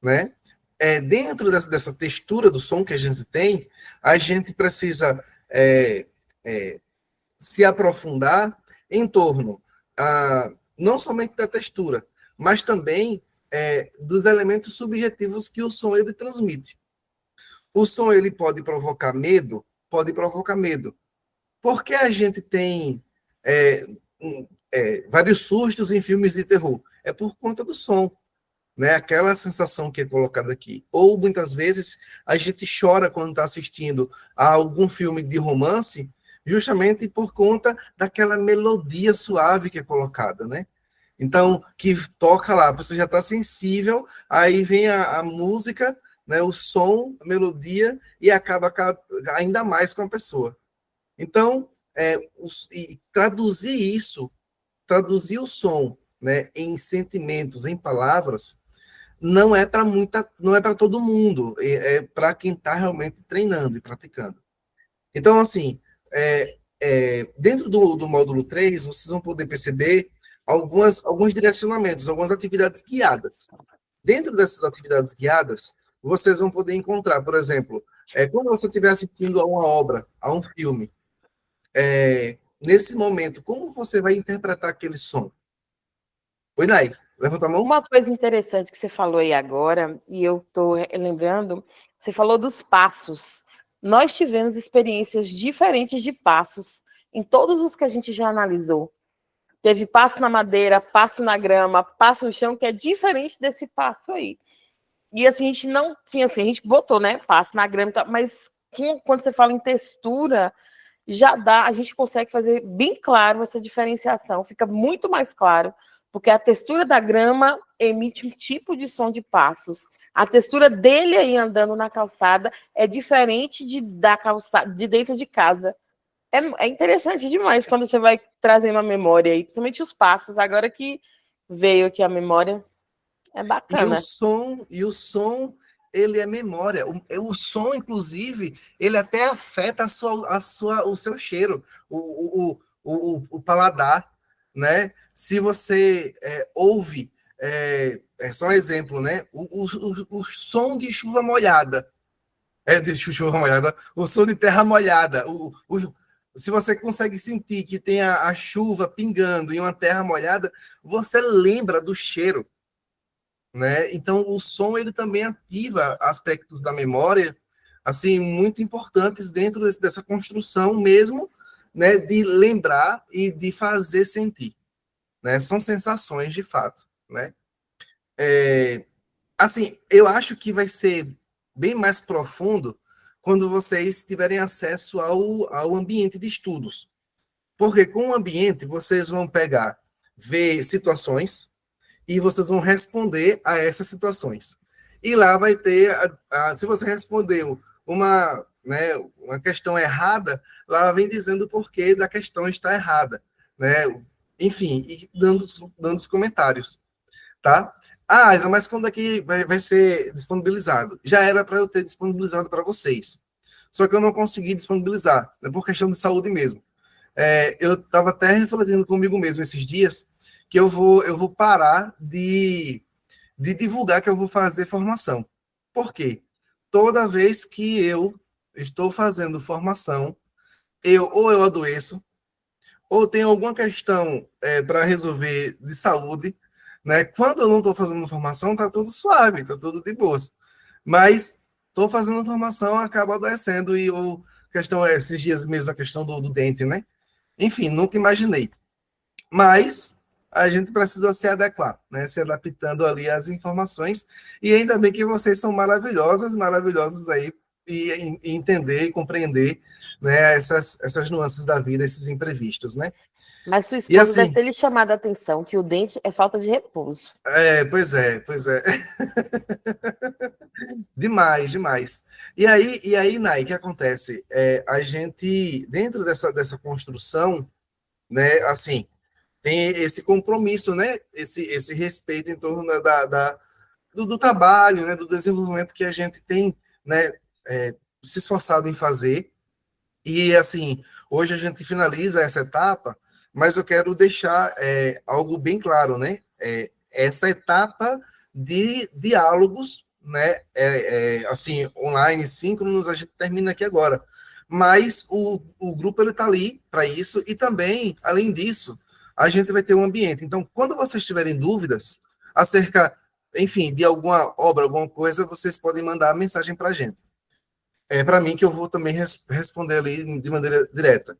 né? Dentro dessa textura do som que a gente tem, a gente precisa se aprofundar em torno não somente da textura, mas também dos elementos subjetivos que o som ele transmite. O som ele pode provocar medo? Pode provocar medo. Por que a gente tem vários sustos em filmes de terror? É por conta do som, né? Aquela sensação que é colocada aqui. Ou, muitas vezes, a gente chora quando está assistindo a algum filme de romance, justamente por conta daquela melodia suave que é colocada, né? Então, que toca lá, a pessoa já está sensível, aí vem a música, né, o som, a melodia, e acaba ainda mais com a pessoa. Então, traduzir o som, né, em sentimentos, em palavras, não é para todo mundo, é para quem está realmente treinando e praticando. Então, assim, dentro do módulo 3, vocês vão poder perceber alguns direcionamentos, algumas atividades guiadas. Dentro dessas atividades guiadas, vocês vão poder encontrar, por exemplo, quando você estiver assistindo a uma obra, a um filme, nesse momento, como você vai interpretar aquele som? Oi, Nai, levanta a mão. Uma coisa interessante que você falou aí agora, e eu estou lembrando, você falou dos passos. Nós tivemos experiências diferentes de passos em todos os que a gente já analisou. Teve passo na madeira, passo na grama, passo no chão, que é diferente desse passo aí. E assim, a gente não tinha assim, a gente botou, né, passo na grama, mas quando você fala em textura, já dá, a gente consegue fazer bem claro essa diferenciação, fica muito mais claro, porque a textura da grama emite um tipo de som de passos. A textura dele aí andando na calçada é diferente da calçada de dentro de casa. É interessante demais quando você vai trazendo a memória aí, principalmente os passos. Agora que veio aqui a memória, é bacana. E o som ele é memória. O som, inclusive, ele até afeta o seu cheiro, o paladar, né? Se você ouve, só um exemplo, né? O som de chuva molhada, o som de terra molhada, se você consegue sentir que tem a chuva pingando em uma terra molhada, você lembra do cheiro, né? Então, o som ele também ativa aspectos da memória, assim, muito importantes dentro dessa construção mesmo, né? De lembrar e de fazer sentir, né? São sensações de fato, né? Assim, eu acho que vai ser bem mais profundo quando vocês tiverem acesso ao ambiente de estudos. Porque com o ambiente, vocês vão ver situações e vocês vão responder a essas situações. E lá vai ter, se você respondeu uma questão errada, lá vem dizendo o porquê da questão está errada, né? Enfim, e dando os comentários, tá? Isa, mas quando é que vai ser disponibilizado? Já era para eu ter disponibilizado para vocês. Só que eu não consegui disponibilizar, né, por questão de saúde mesmo. Eu estava até refletindo comigo mesmo esses dias que eu vou parar de divulgar que eu vou fazer formação. Por quê? Toda vez que eu estou fazendo formação, ou eu adoeço, ou tenho alguma questão para resolver de saúde, né? Quando eu não estou fazendo formação, tá tudo suave, tá tudo de boas. Mas estou fazendo formação, acaba adoecendo, esses dias mesmo, a questão do dente, né? Enfim, nunca imaginei. Mas a gente precisa se adequar, né? Se adaptando ali às informações, e ainda bem que vocês são maravilhosos aí, e entender e compreender, né, essas nuances da vida, esses imprevistos, né? Mas sua esposa assim, deve ter lhe chamado a atenção que o dente é falta de repouso. Pois é. Demais, demais. E aí, Nai, o que acontece? A gente, dentro dessa construção, né, assim, tem esse compromisso, né, esse respeito em torno do trabalho, né, do desenvolvimento que a gente tem, né, se esforçado em fazer. E, assim, hoje a gente finaliza essa etapa, mas eu quero deixar algo bem claro, né? Essa etapa de diálogos, né? Assim, online, síncronos, a gente termina aqui agora. Mas o grupo ele está ali para isso, e também, além disso, a gente vai ter um ambiente. Então, quando vocês tiverem dúvidas acerca, enfim, de alguma obra, alguma coisa, vocês podem mandar mensagem para a gente. Para mim, que eu vou também responder ali de maneira direta.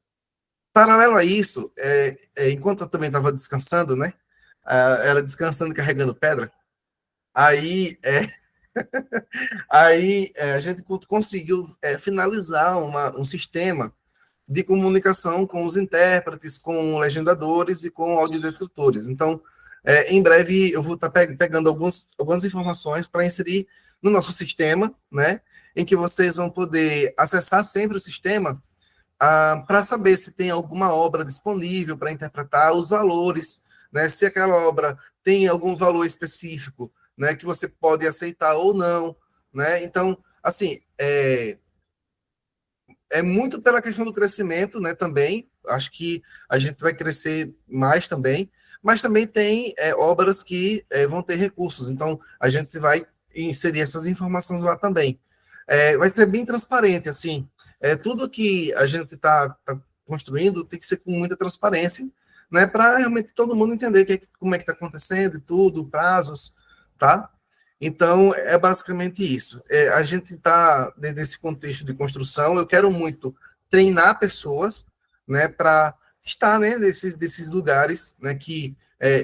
Paralelo a isso, enquanto eu também estava descansando, né? Era descansando e carregando pedra. Aí, a gente conseguiu finalizar um sistema de comunicação com os intérpretes, com legendadores e com audiodescritores. Então, em breve, eu vou estar pegando algumas informações para inserir no nosso sistema, né? Em que vocês vão poder acessar sempre o sistema para saber se tem alguma obra disponível para interpretar, os valores, né? Se aquela obra tem algum valor específico, né? Que você pode aceitar ou não, né? Então, assim, muito pela questão do crescimento, né, também, acho que a gente vai crescer mais também, mas também tem obras que vão ter recursos, então a gente vai inserir essas informações lá também. Vai ser bem transparente, assim, tudo que a gente está construindo tem que ser com muita transparência, né, para realmente todo mundo entender como é que está acontecendo e tudo, prazos, tá? Então, é basicamente isso. A gente está nesse contexto de construção. Eu quero muito treinar pessoas, né, para estar, né, desses lugares, né, que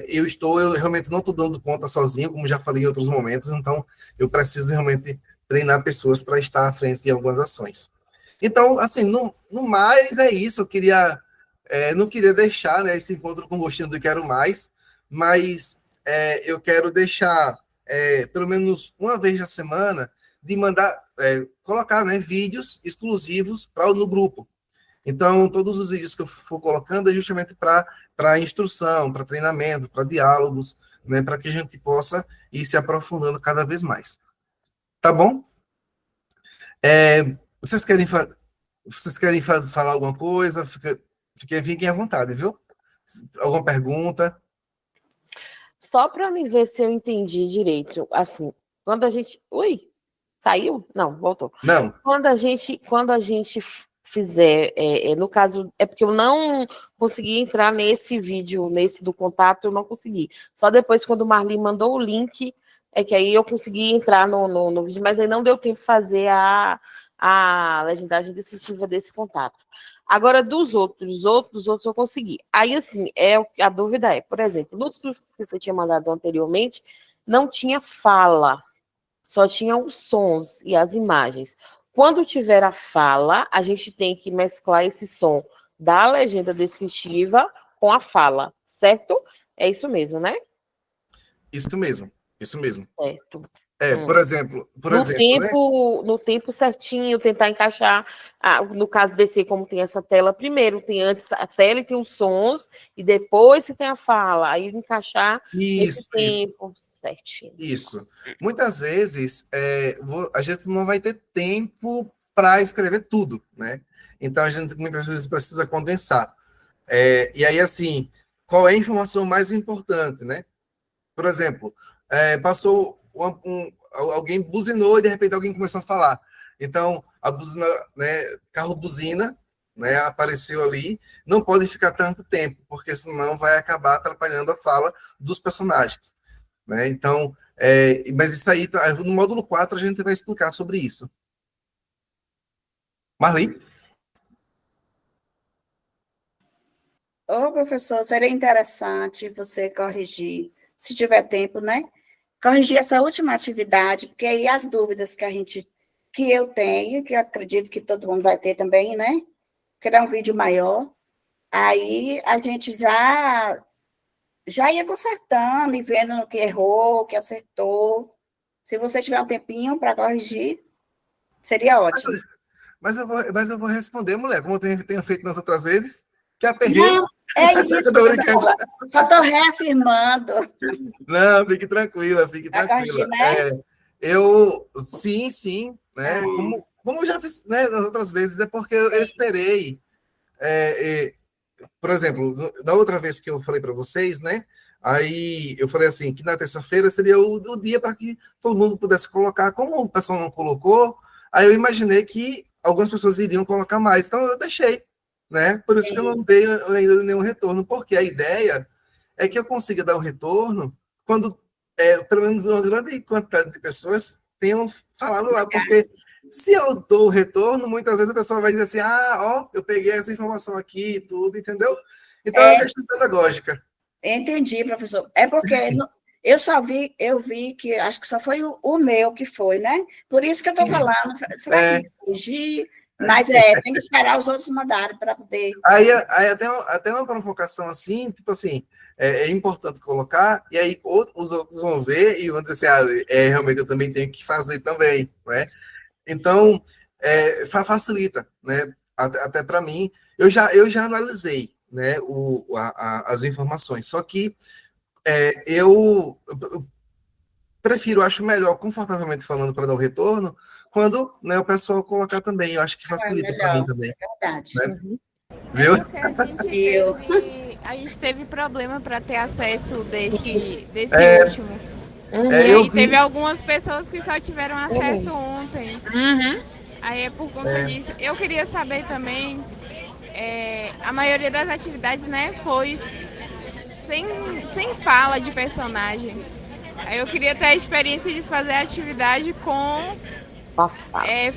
eu realmente não estou dando conta sozinho, como já falei em outros momentos, então eu preciso realmente treinar pessoas para estar à frente de algumas ações. Então, assim, no mais é isso. Não queria deixar, né, esse encontro com gostinho do Quero Mais, mas eu quero deixar pelo menos uma vez na semana, de mandar, colocar, né, vídeos exclusivos no grupo. Então, todos os vídeos que eu for colocando é justamente para instrução, para treinamento, para diálogos, né, para que a gente possa ir se aprofundando cada vez mais. Tá bom? Vocês querem falar alguma coisa? Fiquem à vontade, viu? Alguma pergunta? Só para me ver se eu entendi direito, assim, quando a gente... Ui, saiu? Não, voltou. Não. Quando a gente fizer, no caso, é porque eu não consegui entrar nesse vídeo, nesse do contato, eu não consegui. Só depois, quando o Marli mandou o link, é que aí eu consegui entrar no vídeo, mas aí não deu tempo de fazer a legendagem descritiva desse contato. Agora, dos outros eu consegui. Aí, assim, a dúvida é, por exemplo, nos que você tinha mandado anteriormente, não tinha fala, só tinha os sons e as imagens. Quando tiver a fala, a gente tem que mesclar esse som da legenda descritiva com a fala, certo? É isso mesmo, né? Isso mesmo. Certo. Por exemplo, né? No tempo certinho, tentar encaixar, no caso desse, como tem essa tela, primeiro tem antes a tela e tem os sons, e depois se tem a fala, aí encaixar nesse tempo certinho. Isso. Muitas vezes a gente não vai ter tempo para escrever tudo, né? Então a gente muitas vezes precisa condensar. E aí, assim, qual é a informação mais importante, né? Por exemplo, passou alguém buzinou e de repente alguém começou a falar. Então, a buzina, né, carro buzina, né, apareceu ali, não pode ficar tanto tempo, porque senão vai acabar atrapalhando a fala dos personagens, né? Então, mas isso aí, no módulo 4 a gente vai explicar sobre isso. Marli? Ô, professor, seria interessante você corrigir, se tiver tempo, né? Corrigir essa última atividade, porque aí as dúvidas que eu tenho, que eu acredito que todo mundo vai ter também, né? Criar um vídeo maior, aí a gente já ia consertando e vendo no que errou, o que acertou, Se você tiver um tempinho para corrigir, seria ótimo. Mas eu vou responder, mulher, como eu tenho feito nas outras vezes, que aperrei. Não, é isso Eu que tô eu tô brincando. falando. Só estou reafirmando. Não, fique tranquila, fique Vai tranquila. corrigir, né? Sim, né? Como eu já fiz, né, nas outras vezes, é porque eu esperei. Por exemplo, da outra vez que eu falei para vocês, né? Aí eu falei assim, que na terça-feira seria o dia para que todo mundo pudesse colocar. Como o pessoal não colocou, aí eu imaginei que algumas pessoas iriam colocar mais. Então eu deixei, né? Por isso que eu não dei ainda nenhum retorno, porque a ideia é que eu consiga dar o retorno quando pelo menos uma grande quantidade de pessoas tenham falado lá, porque se eu dou o retorno, muitas vezes a pessoa vai dizer assim, ó, eu peguei essa informação aqui e tudo, entendeu? Então eu deixo pedagógica. Entendi, professor. É porque eu vi que acho que só foi o meu que foi, né? Por isso que eu estou falando, será que corrigir? Mas tem que esperar os outros mandarem para poder. Aí até uma provocação assim, tipo assim, é importante colocar, e aí os outros vão ver e vão dizer assim, realmente eu também tenho que fazer também, né? Então, facilita, né? Até para mim, eu já analisei, né, as informações, só que eu prefiro, acho melhor, confortavelmente falando, para dar o retorno, quando, né, o pessoal colocar também, eu acho que facilita para mim também. Verdade. Né? Viu? Porque a gente teve problema para ter acesso desse último. E aí teve algumas pessoas que só tiveram acesso ontem. Aí é por conta disso. Eu queria saber também, a maioria das atividades, né, foi sem fala de personagem. Aí eu queria ter a experiência de fazer a atividade com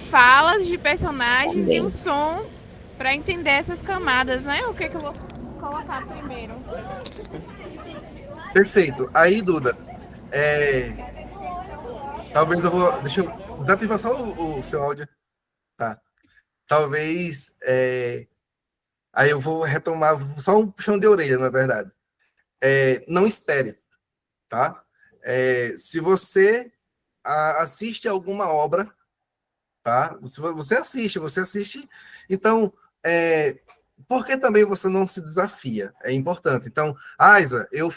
falas de personagens e o som para entender essas camadas, né? O que eu vou colocar primeiro? Perfeito. Aí, Duda, talvez eu vou. Deixa eu desativar só o seu áudio. Tá. Talvez. Aí eu vou retomar só um puxão de orelha, na verdade. Não espere, tá? Se você assiste alguma obra, tá? Você assiste. Então, por que também você não se desafia? É importante. Então, Isa, eu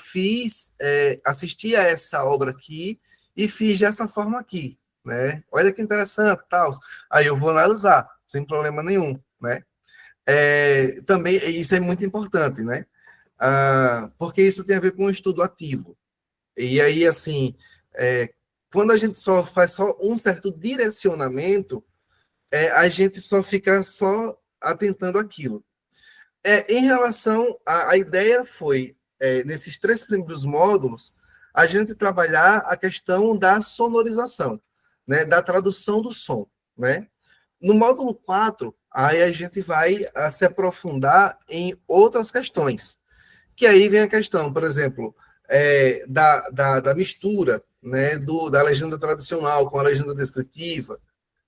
assisti a essa obra aqui e fiz dessa forma aqui, né? Olha que interessante, tal. Aí eu vou analisar, sem problema nenhum, né? Também, isso é muito importante, né? Porque isso tem a ver com o estudo ativo. E aí, assim, quando a gente só faz só um certo direcionamento, a gente só fica só atentando aquilo. Em relação à ideia foi, nesses 3 primeiros módulos, a gente trabalhar a questão da sonorização, né, da tradução do som, né? No módulo 4, aí a gente vai se aprofundar em outras questões, que aí vem a questão, por exemplo, da mistura, né, da legenda tradicional com a legenda descritiva,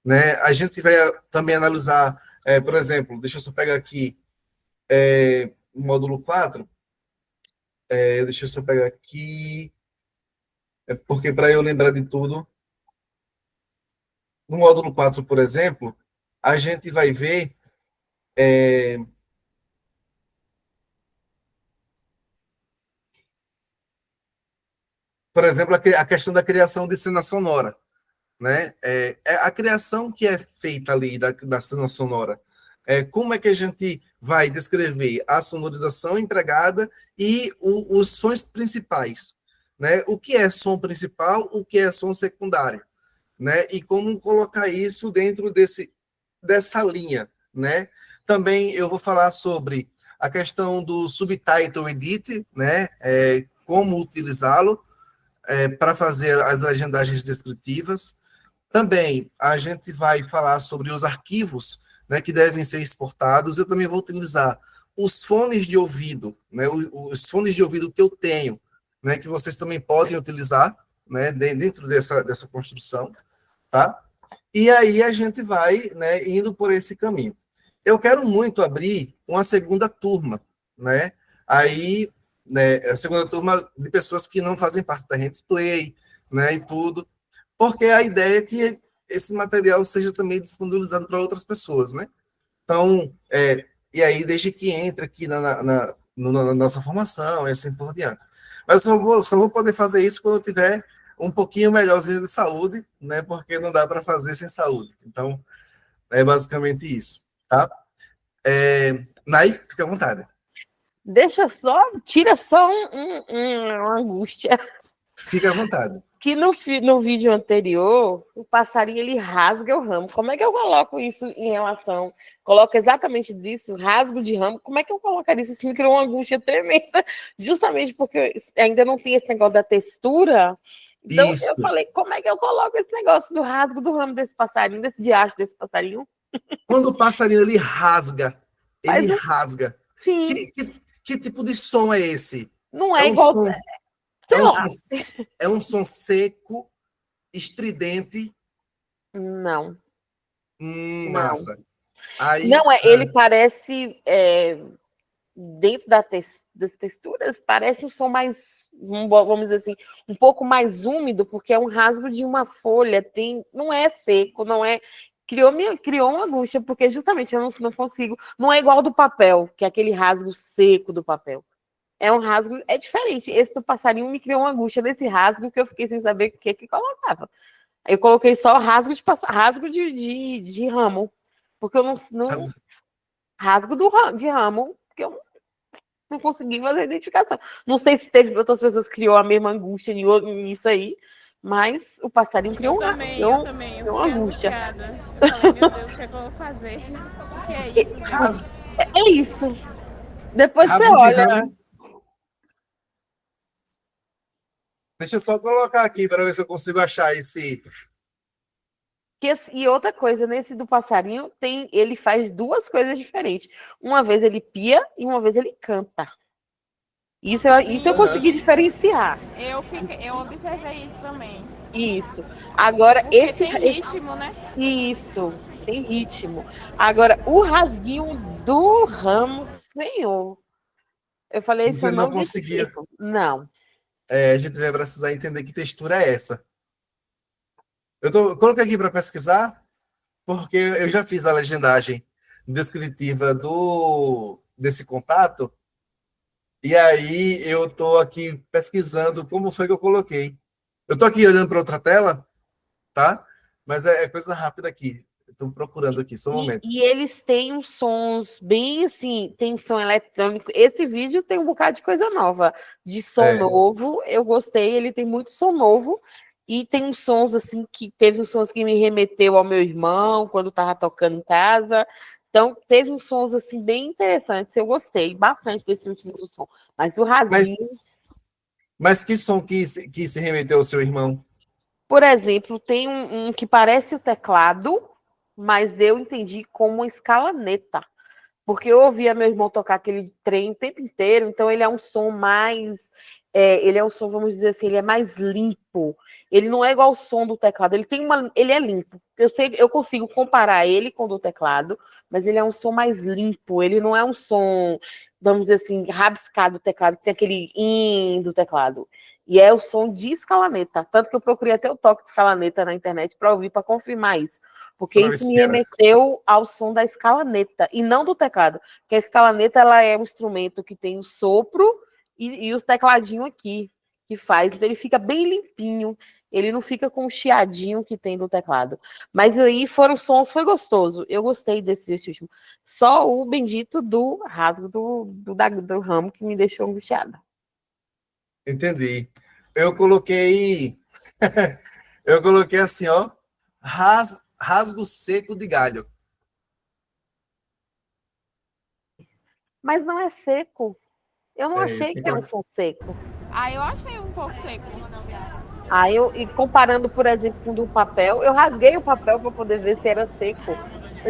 né? A gente vai também analisar, por exemplo, deixa eu só pegar aqui, o módulo 4, deixa eu só pegar aqui, porque para eu lembrar de tudo, no módulo 4, por exemplo, a gente vai ver por exemplo, a questão da criação de cena sonora, né? A criação que é feita ali da cena sonora. Como é que a gente vai descrever a sonorização empregada e os sons principais, né? O que é som principal, o que é som secundário, né? E como colocar isso dentro dessa linha, né? Também eu vou falar sobre a questão do subtitle edit, né? Como utilizá-lo para fazer as legendagens descritivas. Também a gente vai falar sobre os arquivos, né, que devem ser exportados. Eu também vou utilizar os fones de ouvido, né, os fones de ouvido que eu tenho, né, que vocês também podem utilizar, né, dentro dessa construção, tá? E aí a gente vai, né, indo por esse caminho. Eu quero muito abrir uma segunda turma, né? Aí, né, a segunda turma de pessoas que não fazem parte da Hands Play, né, e tudo, porque a ideia é que esse material seja também disponibilizado para outras pessoas, né? Então, e aí desde que entra aqui na nossa formação e assim por diante. Mas eu só vou poder fazer isso quando eu tiver um pouquinho melhorzinho de saúde, né? Porque não dá para fazer sem saúde. Então, é basicamente isso, tá? Nai, fica à vontade. Tira só uma angústia. Fica à vontade. Que no vídeo anterior, o passarinho ele rasga o ramo. Como é que eu coloco isso em relação? Coloco exatamente disso, rasgo de ramo. Como é que eu colocaria isso? Isso me criou uma angústia tremenda, justamente porque ainda não tem esse negócio da textura. Então Isso. eu falei, como é que eu coloco esse negócio do rasgo do ramo desse passarinho, desse diacho desse passarinho? Quando o passarinho ele rasga, Faz rasga. Sim, Que tipo de som é esse? não É é um igual, som, sei lá. é um som seco, estridente. Não. Massa. Aí, Não, ele parece, dentro das texturas, parece um som mais, vamos dizer assim, um pouco mais úmido, porque é um rasgo de uma folha, não é seco, não é. Criou uma angústia, porque justamente eu não consigo. Não é igual do papel, que é aquele rasgo seco do papel. É um rasgo, é diferente. Esse do passarinho me criou uma angústia desse rasgo que eu fiquei sem saber o que colocava. Aí eu coloquei só rasgo de ramo, porque eu não rasgo de ramo, porque eu não consegui fazer a identificação. Não sei se teve outras pessoas que criou a mesma angústia nisso aí, mas o passarinho criou Eu também, eu uma fiquei angústia. angustiada. Eu falei, meu Deus, o que é que eu vou fazer? O que é isso? É isso. Depois você rasgo de olha. ramo. Deixa eu só colocar aqui para ver se eu consigo achar esse. E outra coisa, nesse do passarinho, ele faz duas coisas diferentes. Uma vez ele pia e uma vez ele canta. Isso eu consegui diferenciar. Eu observei isso também. Isso. Agora, Porque tem ritmo, né? Isso, tem ritmo. Agora, o rasguinho do ramo, senhor. Eu falei, isso Você eu não não conseguia. identifico. Não. A gente vai precisar entender que textura é essa. Eu coloquei aqui para pesquisar, porque eu já fiz a legendagem descritiva desse contato, e aí eu estou aqui pesquisando como foi que eu coloquei. Eu estou aqui olhando para outra tela, tá? Mas é coisa rápida aqui. Estou procurando aqui, só um momento. E eles têm uns sons bem assim, tem som eletrônico. Esse vídeo tem um bocado de coisa nova, de som novo. Eu gostei, ele tem muito som novo. E tem uns sons assim que teve uns sons que me remeteu ao meu irmão quando estava tocando em casa. Então, teve uns sons assim bem interessantes. Eu gostei bastante desse último do som. Mas o rasguinho. Mas que som que se remeteu ao seu irmão? Por exemplo, tem um que parece o teclado, mas eu entendi como uma escalaneta. Porque eu ouvia meu irmão tocar aquele trem o tempo inteiro, então ele é um som mais. Ele é um som, vamos dizer assim, ele é mais limpo. Ele não é igual ao som do teclado, ele é limpo. Eu consigo comparar ele com o do teclado, mas ele é um som mais limpo. Ele não é um som, vamos dizer assim, rabiscado do teclado, que tem aquele do teclado. E é o som de escalaneta. Tanto que eu procurei até o toque de escalaneta na internet para ouvir, para confirmar isso. Porque isso me remeteu ao som da escalaneta, e não do teclado. Porque a escalaneta ela é um instrumento que tem o sopro e os tecladinhos aqui, que faz. Então ele fica bem limpinho, ele não fica com o chiadinho que tem do teclado. Mas aí foram sons, foi gostoso. Eu gostei desse último. Só o bendito do rasgo do ramo que me deixou angustiada. Entendi. Eu coloquei. Eu coloquei assim, ó. Rasgo seco de galho. Mas não é seco. Eu não achei que é um som seco. Eu achei um pouco seco. E comparando, por exemplo, com o do papel, eu rasguei o papel para poder ver se era seco.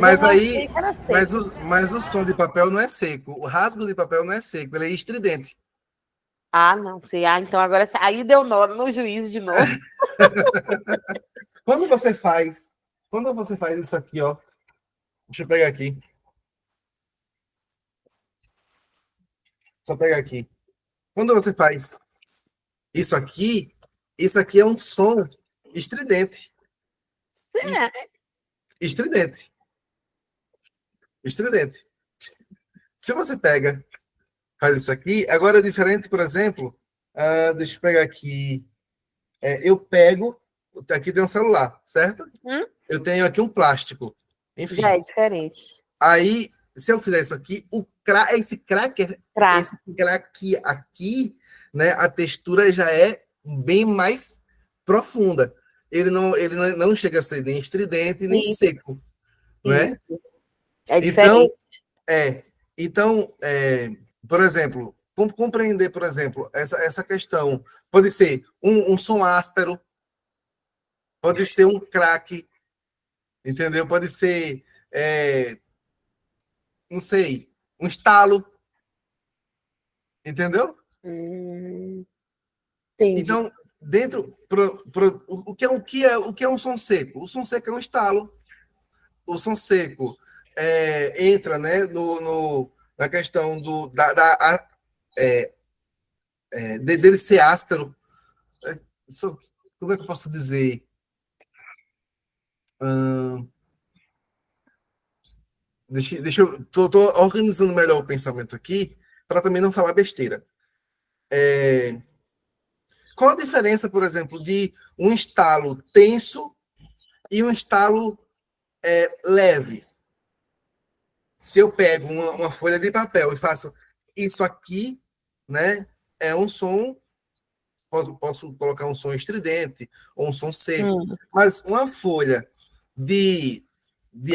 Mas aí, mas o som de papel não é seco. O rasgo de papel não é seco, ele é estridente. Não sei. Então agora aí deu nó no juízo de novo. Quando você faz isso aqui, ó. Deixa eu pegar aqui. Só pegar aqui. Quando você faz isso aqui é um som estridente. É, Estridente. Estridente. Se você pega, faz isso aqui, agora é diferente, por exemplo, deixa eu pegar aqui, eu pego, aqui tem um celular, certo? Eu tenho aqui um plástico, enfim. já é diferente. Aí, se eu fizer isso aqui, esse cracker aqui, né, a textura já é bem mais profunda. Ele não chega a ser nem estridente, nem Isso. seco, né? É diferente. Então, por exemplo, compreender, por exemplo, essa questão. Pode ser um som áspero, pode ser um craque, entendeu? Pode ser, não sei, um estalo, entendeu? Entendi. Então, dentro, o que é um som seco? O som seco é um estalo. O som seco entra, né, na questão dele ser áspero. Como é que eu posso dizer? Deixa eu. Tô organizando melhor o pensamento aqui, para também não falar besteira. Qual a diferença, por exemplo, de um estalo tenso e um estalo leve? Se eu pego uma folha de papel e faço isso aqui, né, é um som. Posso colocar um som estridente ou um som seco. Mas uma folha de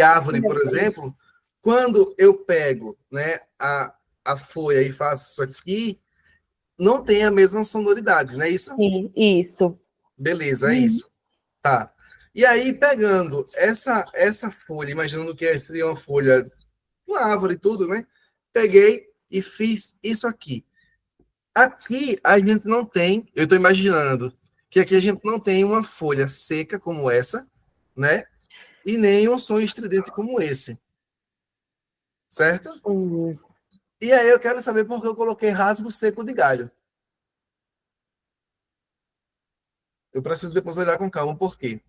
árvore, por exemplo, quando eu pego, né, a folha e faço isso aqui, não tem a mesma sonoridade, não é isso? Sim, isso. Beleza, é isso. Tá. E aí, pegando essa folha, imaginando que seria uma folha, uma árvore e tudo, né? Peguei e fiz isso aqui. Aqui a gente não tem, eu estou imaginando que aqui a gente não tem uma folha seca como essa, né? E nem um som estridente como esse. Certo? E aí eu quero saber por que eu coloquei rasgo seco de galho. Eu preciso depois olhar com calma por quê.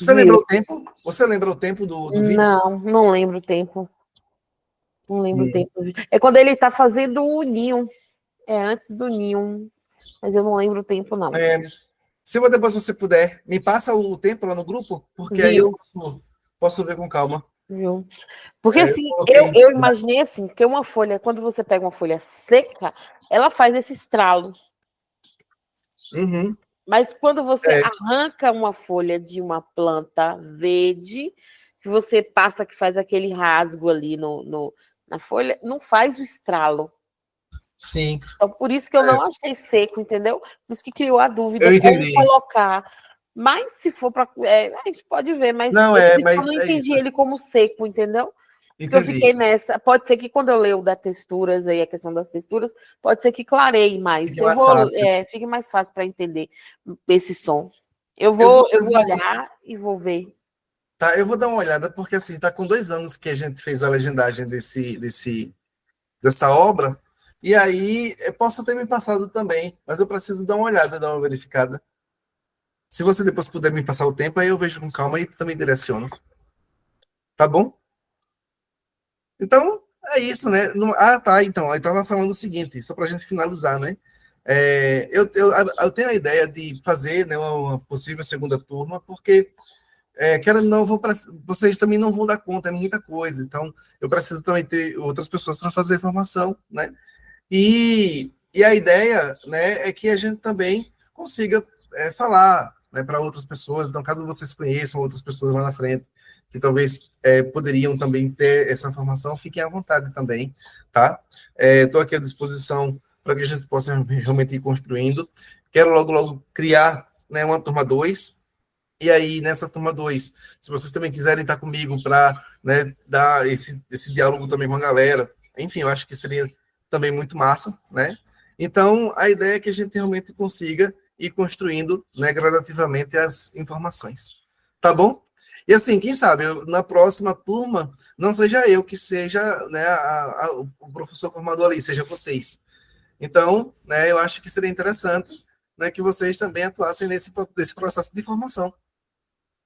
Você lembra o tempo? Você lembra o tempo do vídeo? Não lembro o tempo. Não lembro o tempo. É quando ele tá fazendo o ninho. É antes do ninho. Mas eu não lembro o tempo, não. Se depois você puder, me passa o tempo lá no grupo, porque aí eu posso ver com calma. Viu? Porque assim, eu imaginei assim, porque uma folha, quando você pega uma folha seca, ela faz esse estralo. Mas quando você arranca uma folha de uma planta verde, que você passa, que faz aquele rasgo ali na folha, não faz o estralo. Sim. Então, por isso que eu não achei seco, entendeu? Por isso que criou a dúvida Eu entendi. como colocar. Mas se for para. a gente pode ver, mas não, eu mas não entendi ele como seco, entendeu? Porque eu fiquei nessa. Pode ser que quando eu leio da texturas aí, a questão das texturas, pode ser que clareie mais. Fique mais fácil para entender esse som. Eu vou olhar e vou ver. Tá, eu vou dar uma olhada, porque assim, está com 2 anos que a gente fez a legendagem dessa obra, e aí eu posso ter me passado também, mas eu preciso dar uma olhada, dar uma verificada. Se você depois puder me passar o tempo, aí eu vejo com calma e também direciono. Tá bom? Então, é isso, né? Tá, então, eu estava falando o seguinte, só para a gente finalizar, né? Eu tenho a ideia de fazer, né, uma possível segunda turma, porque vocês também não vão dar conta, é muita coisa, então eu preciso também ter outras pessoas para fazer a formação, né? E a ideia, né, é que a gente também consiga falar, né, para outras pessoas, então caso vocês conheçam outras pessoas lá na frente, que talvez poderiam também ter essa formação, fiquem à vontade também, tá? Estou aqui à disposição para que a gente possa realmente ir construindo. Quero logo criar, né, uma turma 2, e aí, nessa turma 2, se vocês também quiserem estar comigo para, né, dar esse diálogo também com a galera, enfim, eu acho que seria também muito massa, né? Então, a ideia é que a gente realmente consiga ir construindo, né, gradativamente as informações. Tá bom? E assim, quem sabe, na próxima turma, não seja eu que seja, né, o professor formador ali, seja vocês. Então, né, eu acho que seria interessante, né, que vocês também atuassem nesse processo de formação,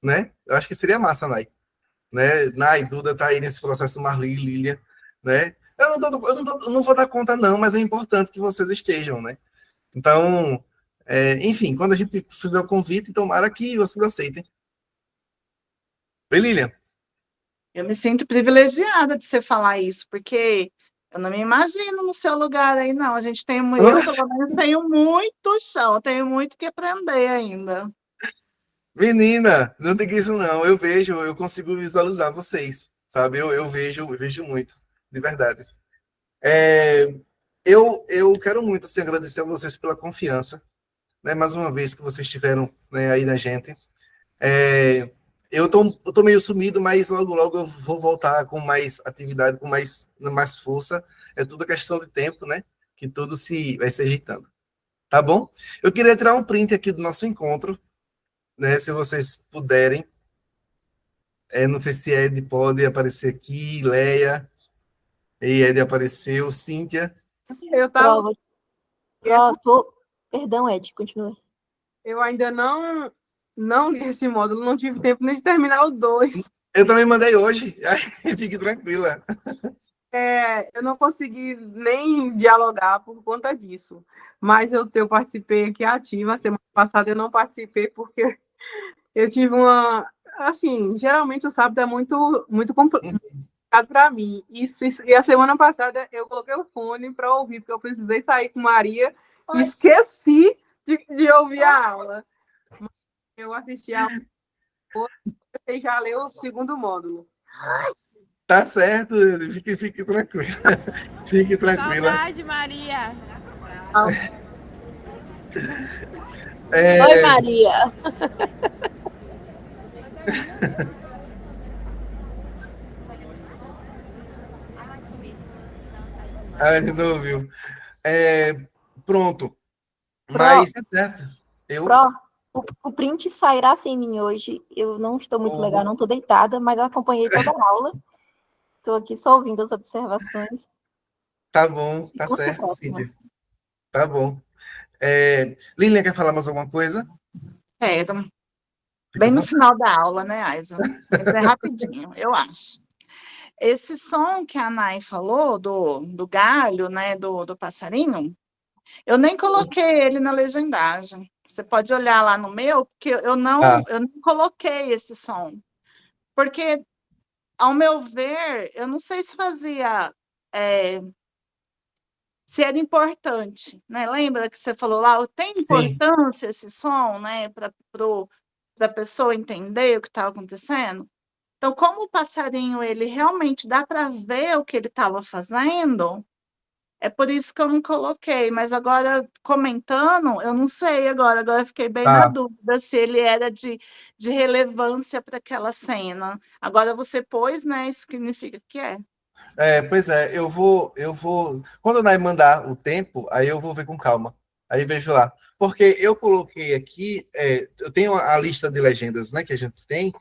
né? Eu acho que seria massa, Nai. Né? Nai, Duda tá aí nesse processo, Marli, Lília, né? Eu não vou dar conta, não, mas é importante que vocês estejam, né? Então, enfim, quando a gente fizer o convite, tomara que vocês aceitem. Oi, Lilian. Eu me sinto privilegiada de você falar isso, porque eu não me imagino no seu lugar aí, não. A gente tem, eu, pelo menos, tenho muito chão, tenho muito que aprender ainda. Menina, não tem isso não. Eu consigo visualizar vocês, sabe? Eu vejo muito, de verdade. Eu quero muito assim, agradecer a vocês pela confiança, né? Mais uma vez que vocês tiveram, né, aí na gente. Eu tô meio sumido, mas logo eu vou voltar com mais atividade, com mais força. É tudo questão de tempo, né? Que tudo vai se ajeitando. Tá bom? Eu queria tirar um print aqui do nosso encontro, né? Se vocês puderem. Não sei se Ed pode aparecer aqui, Leia. E Ed apareceu, Cíntia. Eu tava. Perdão, Ed, continua. Eu ainda não li esse módulo, não tive tempo nem de terminar o 2. Eu também mandei hoje, fique tranquila. Eu não consegui nem dialogar por conta disso, mas eu participei aqui ativa. Semana passada eu não participei porque eu tive uma... Assim, geralmente o sábado é muito complicado para mim. E a semana passada eu coloquei o fone para ouvir, porque eu precisei sair com Maria e esqueci de ouvir a aula. Eu assisti a aula e já leu o segundo módulo. Tá certo, fique tranquila. Fique tranquila. Saudade, Maria. Oi, Maria. Não ouviu. Pronto. Mas é certo. O print sairá sem mim hoje. Eu não estou muito legal, não estou deitada, mas eu acompanhei toda a aula. Estou aqui só ouvindo as observações. Tá bom, tá certo, Cíntia. Tá bom. Lilian, quer falar mais alguma coisa? Bem no final da aula, né, Aisa? É rapidinho, eu acho. Esse som que a Nai falou, do galho, né, do passarinho, eu nem coloquei ele na legendagem. Você pode olhar lá no meu, porque eu não coloquei esse som. Porque, ao meu ver, eu não sei se fazia... se era importante, né? Lembra que você falou lá, tem importância esse som, né, para a pessoa entender o que estava acontecendo? Então, como o passarinho, ele realmente dá para ver o que ele estava fazendo, é por isso que eu não coloquei. Mas agora, comentando, eu não sei agora eu fiquei bem na dúvida se ele era de relevância para aquela cena. Agora você pôs, né, isso significa que é. Pois é, eu vou. Quando o Nai mandar o tempo, aí eu vou ver com calma. Aí vejo lá. Porque eu coloquei aqui, eu tenho a lista de legendas, né, que a gente tem,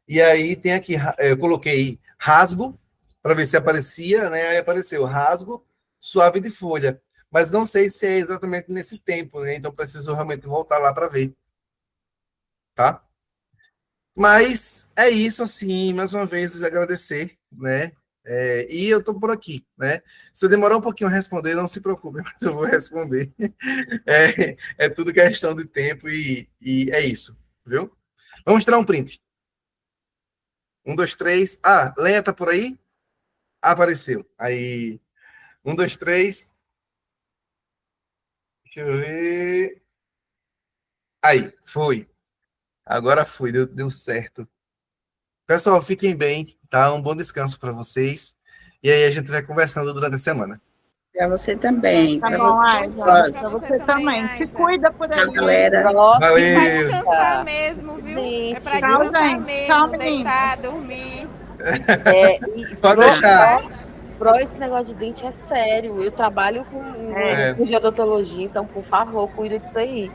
e aí tem aqui, eu coloquei rasgo, para ver se aparecia, né? Aí apareceu rasgo, suave de folha. Mas não sei se é exatamente nesse tempo, né? Então preciso realmente voltar lá para ver. Tá? Mas é isso, assim, mais uma vez agradecer, né? E eu estou por aqui, né? Se eu demorar um pouquinho a responder, não se preocupe, mas eu vou responder. É tudo questão de tempo e é isso, viu? Vamos tirar um print. 1, 2, 3. Leia tá por aí? Apareceu. Aí. 1, 2, 3. Deixa eu ver. Aí, foi. Agora foi, deu certo. Pessoal, fiquem bem, tá? Um bom descanso para vocês. E aí a gente vai conversando durante a semana. Para você também. Tá bom, Aisa. Para você também. Se cuida por aí. Galera. Valeu. Vai descansar mesmo, viu? É para descansar mesmo, deitar, dormir. Pode deixar. Esse negócio de dente é sério. Eu trabalho com odontologia, então, por favor, cuida disso aí.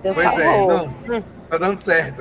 Pois é, não, tá dando certo.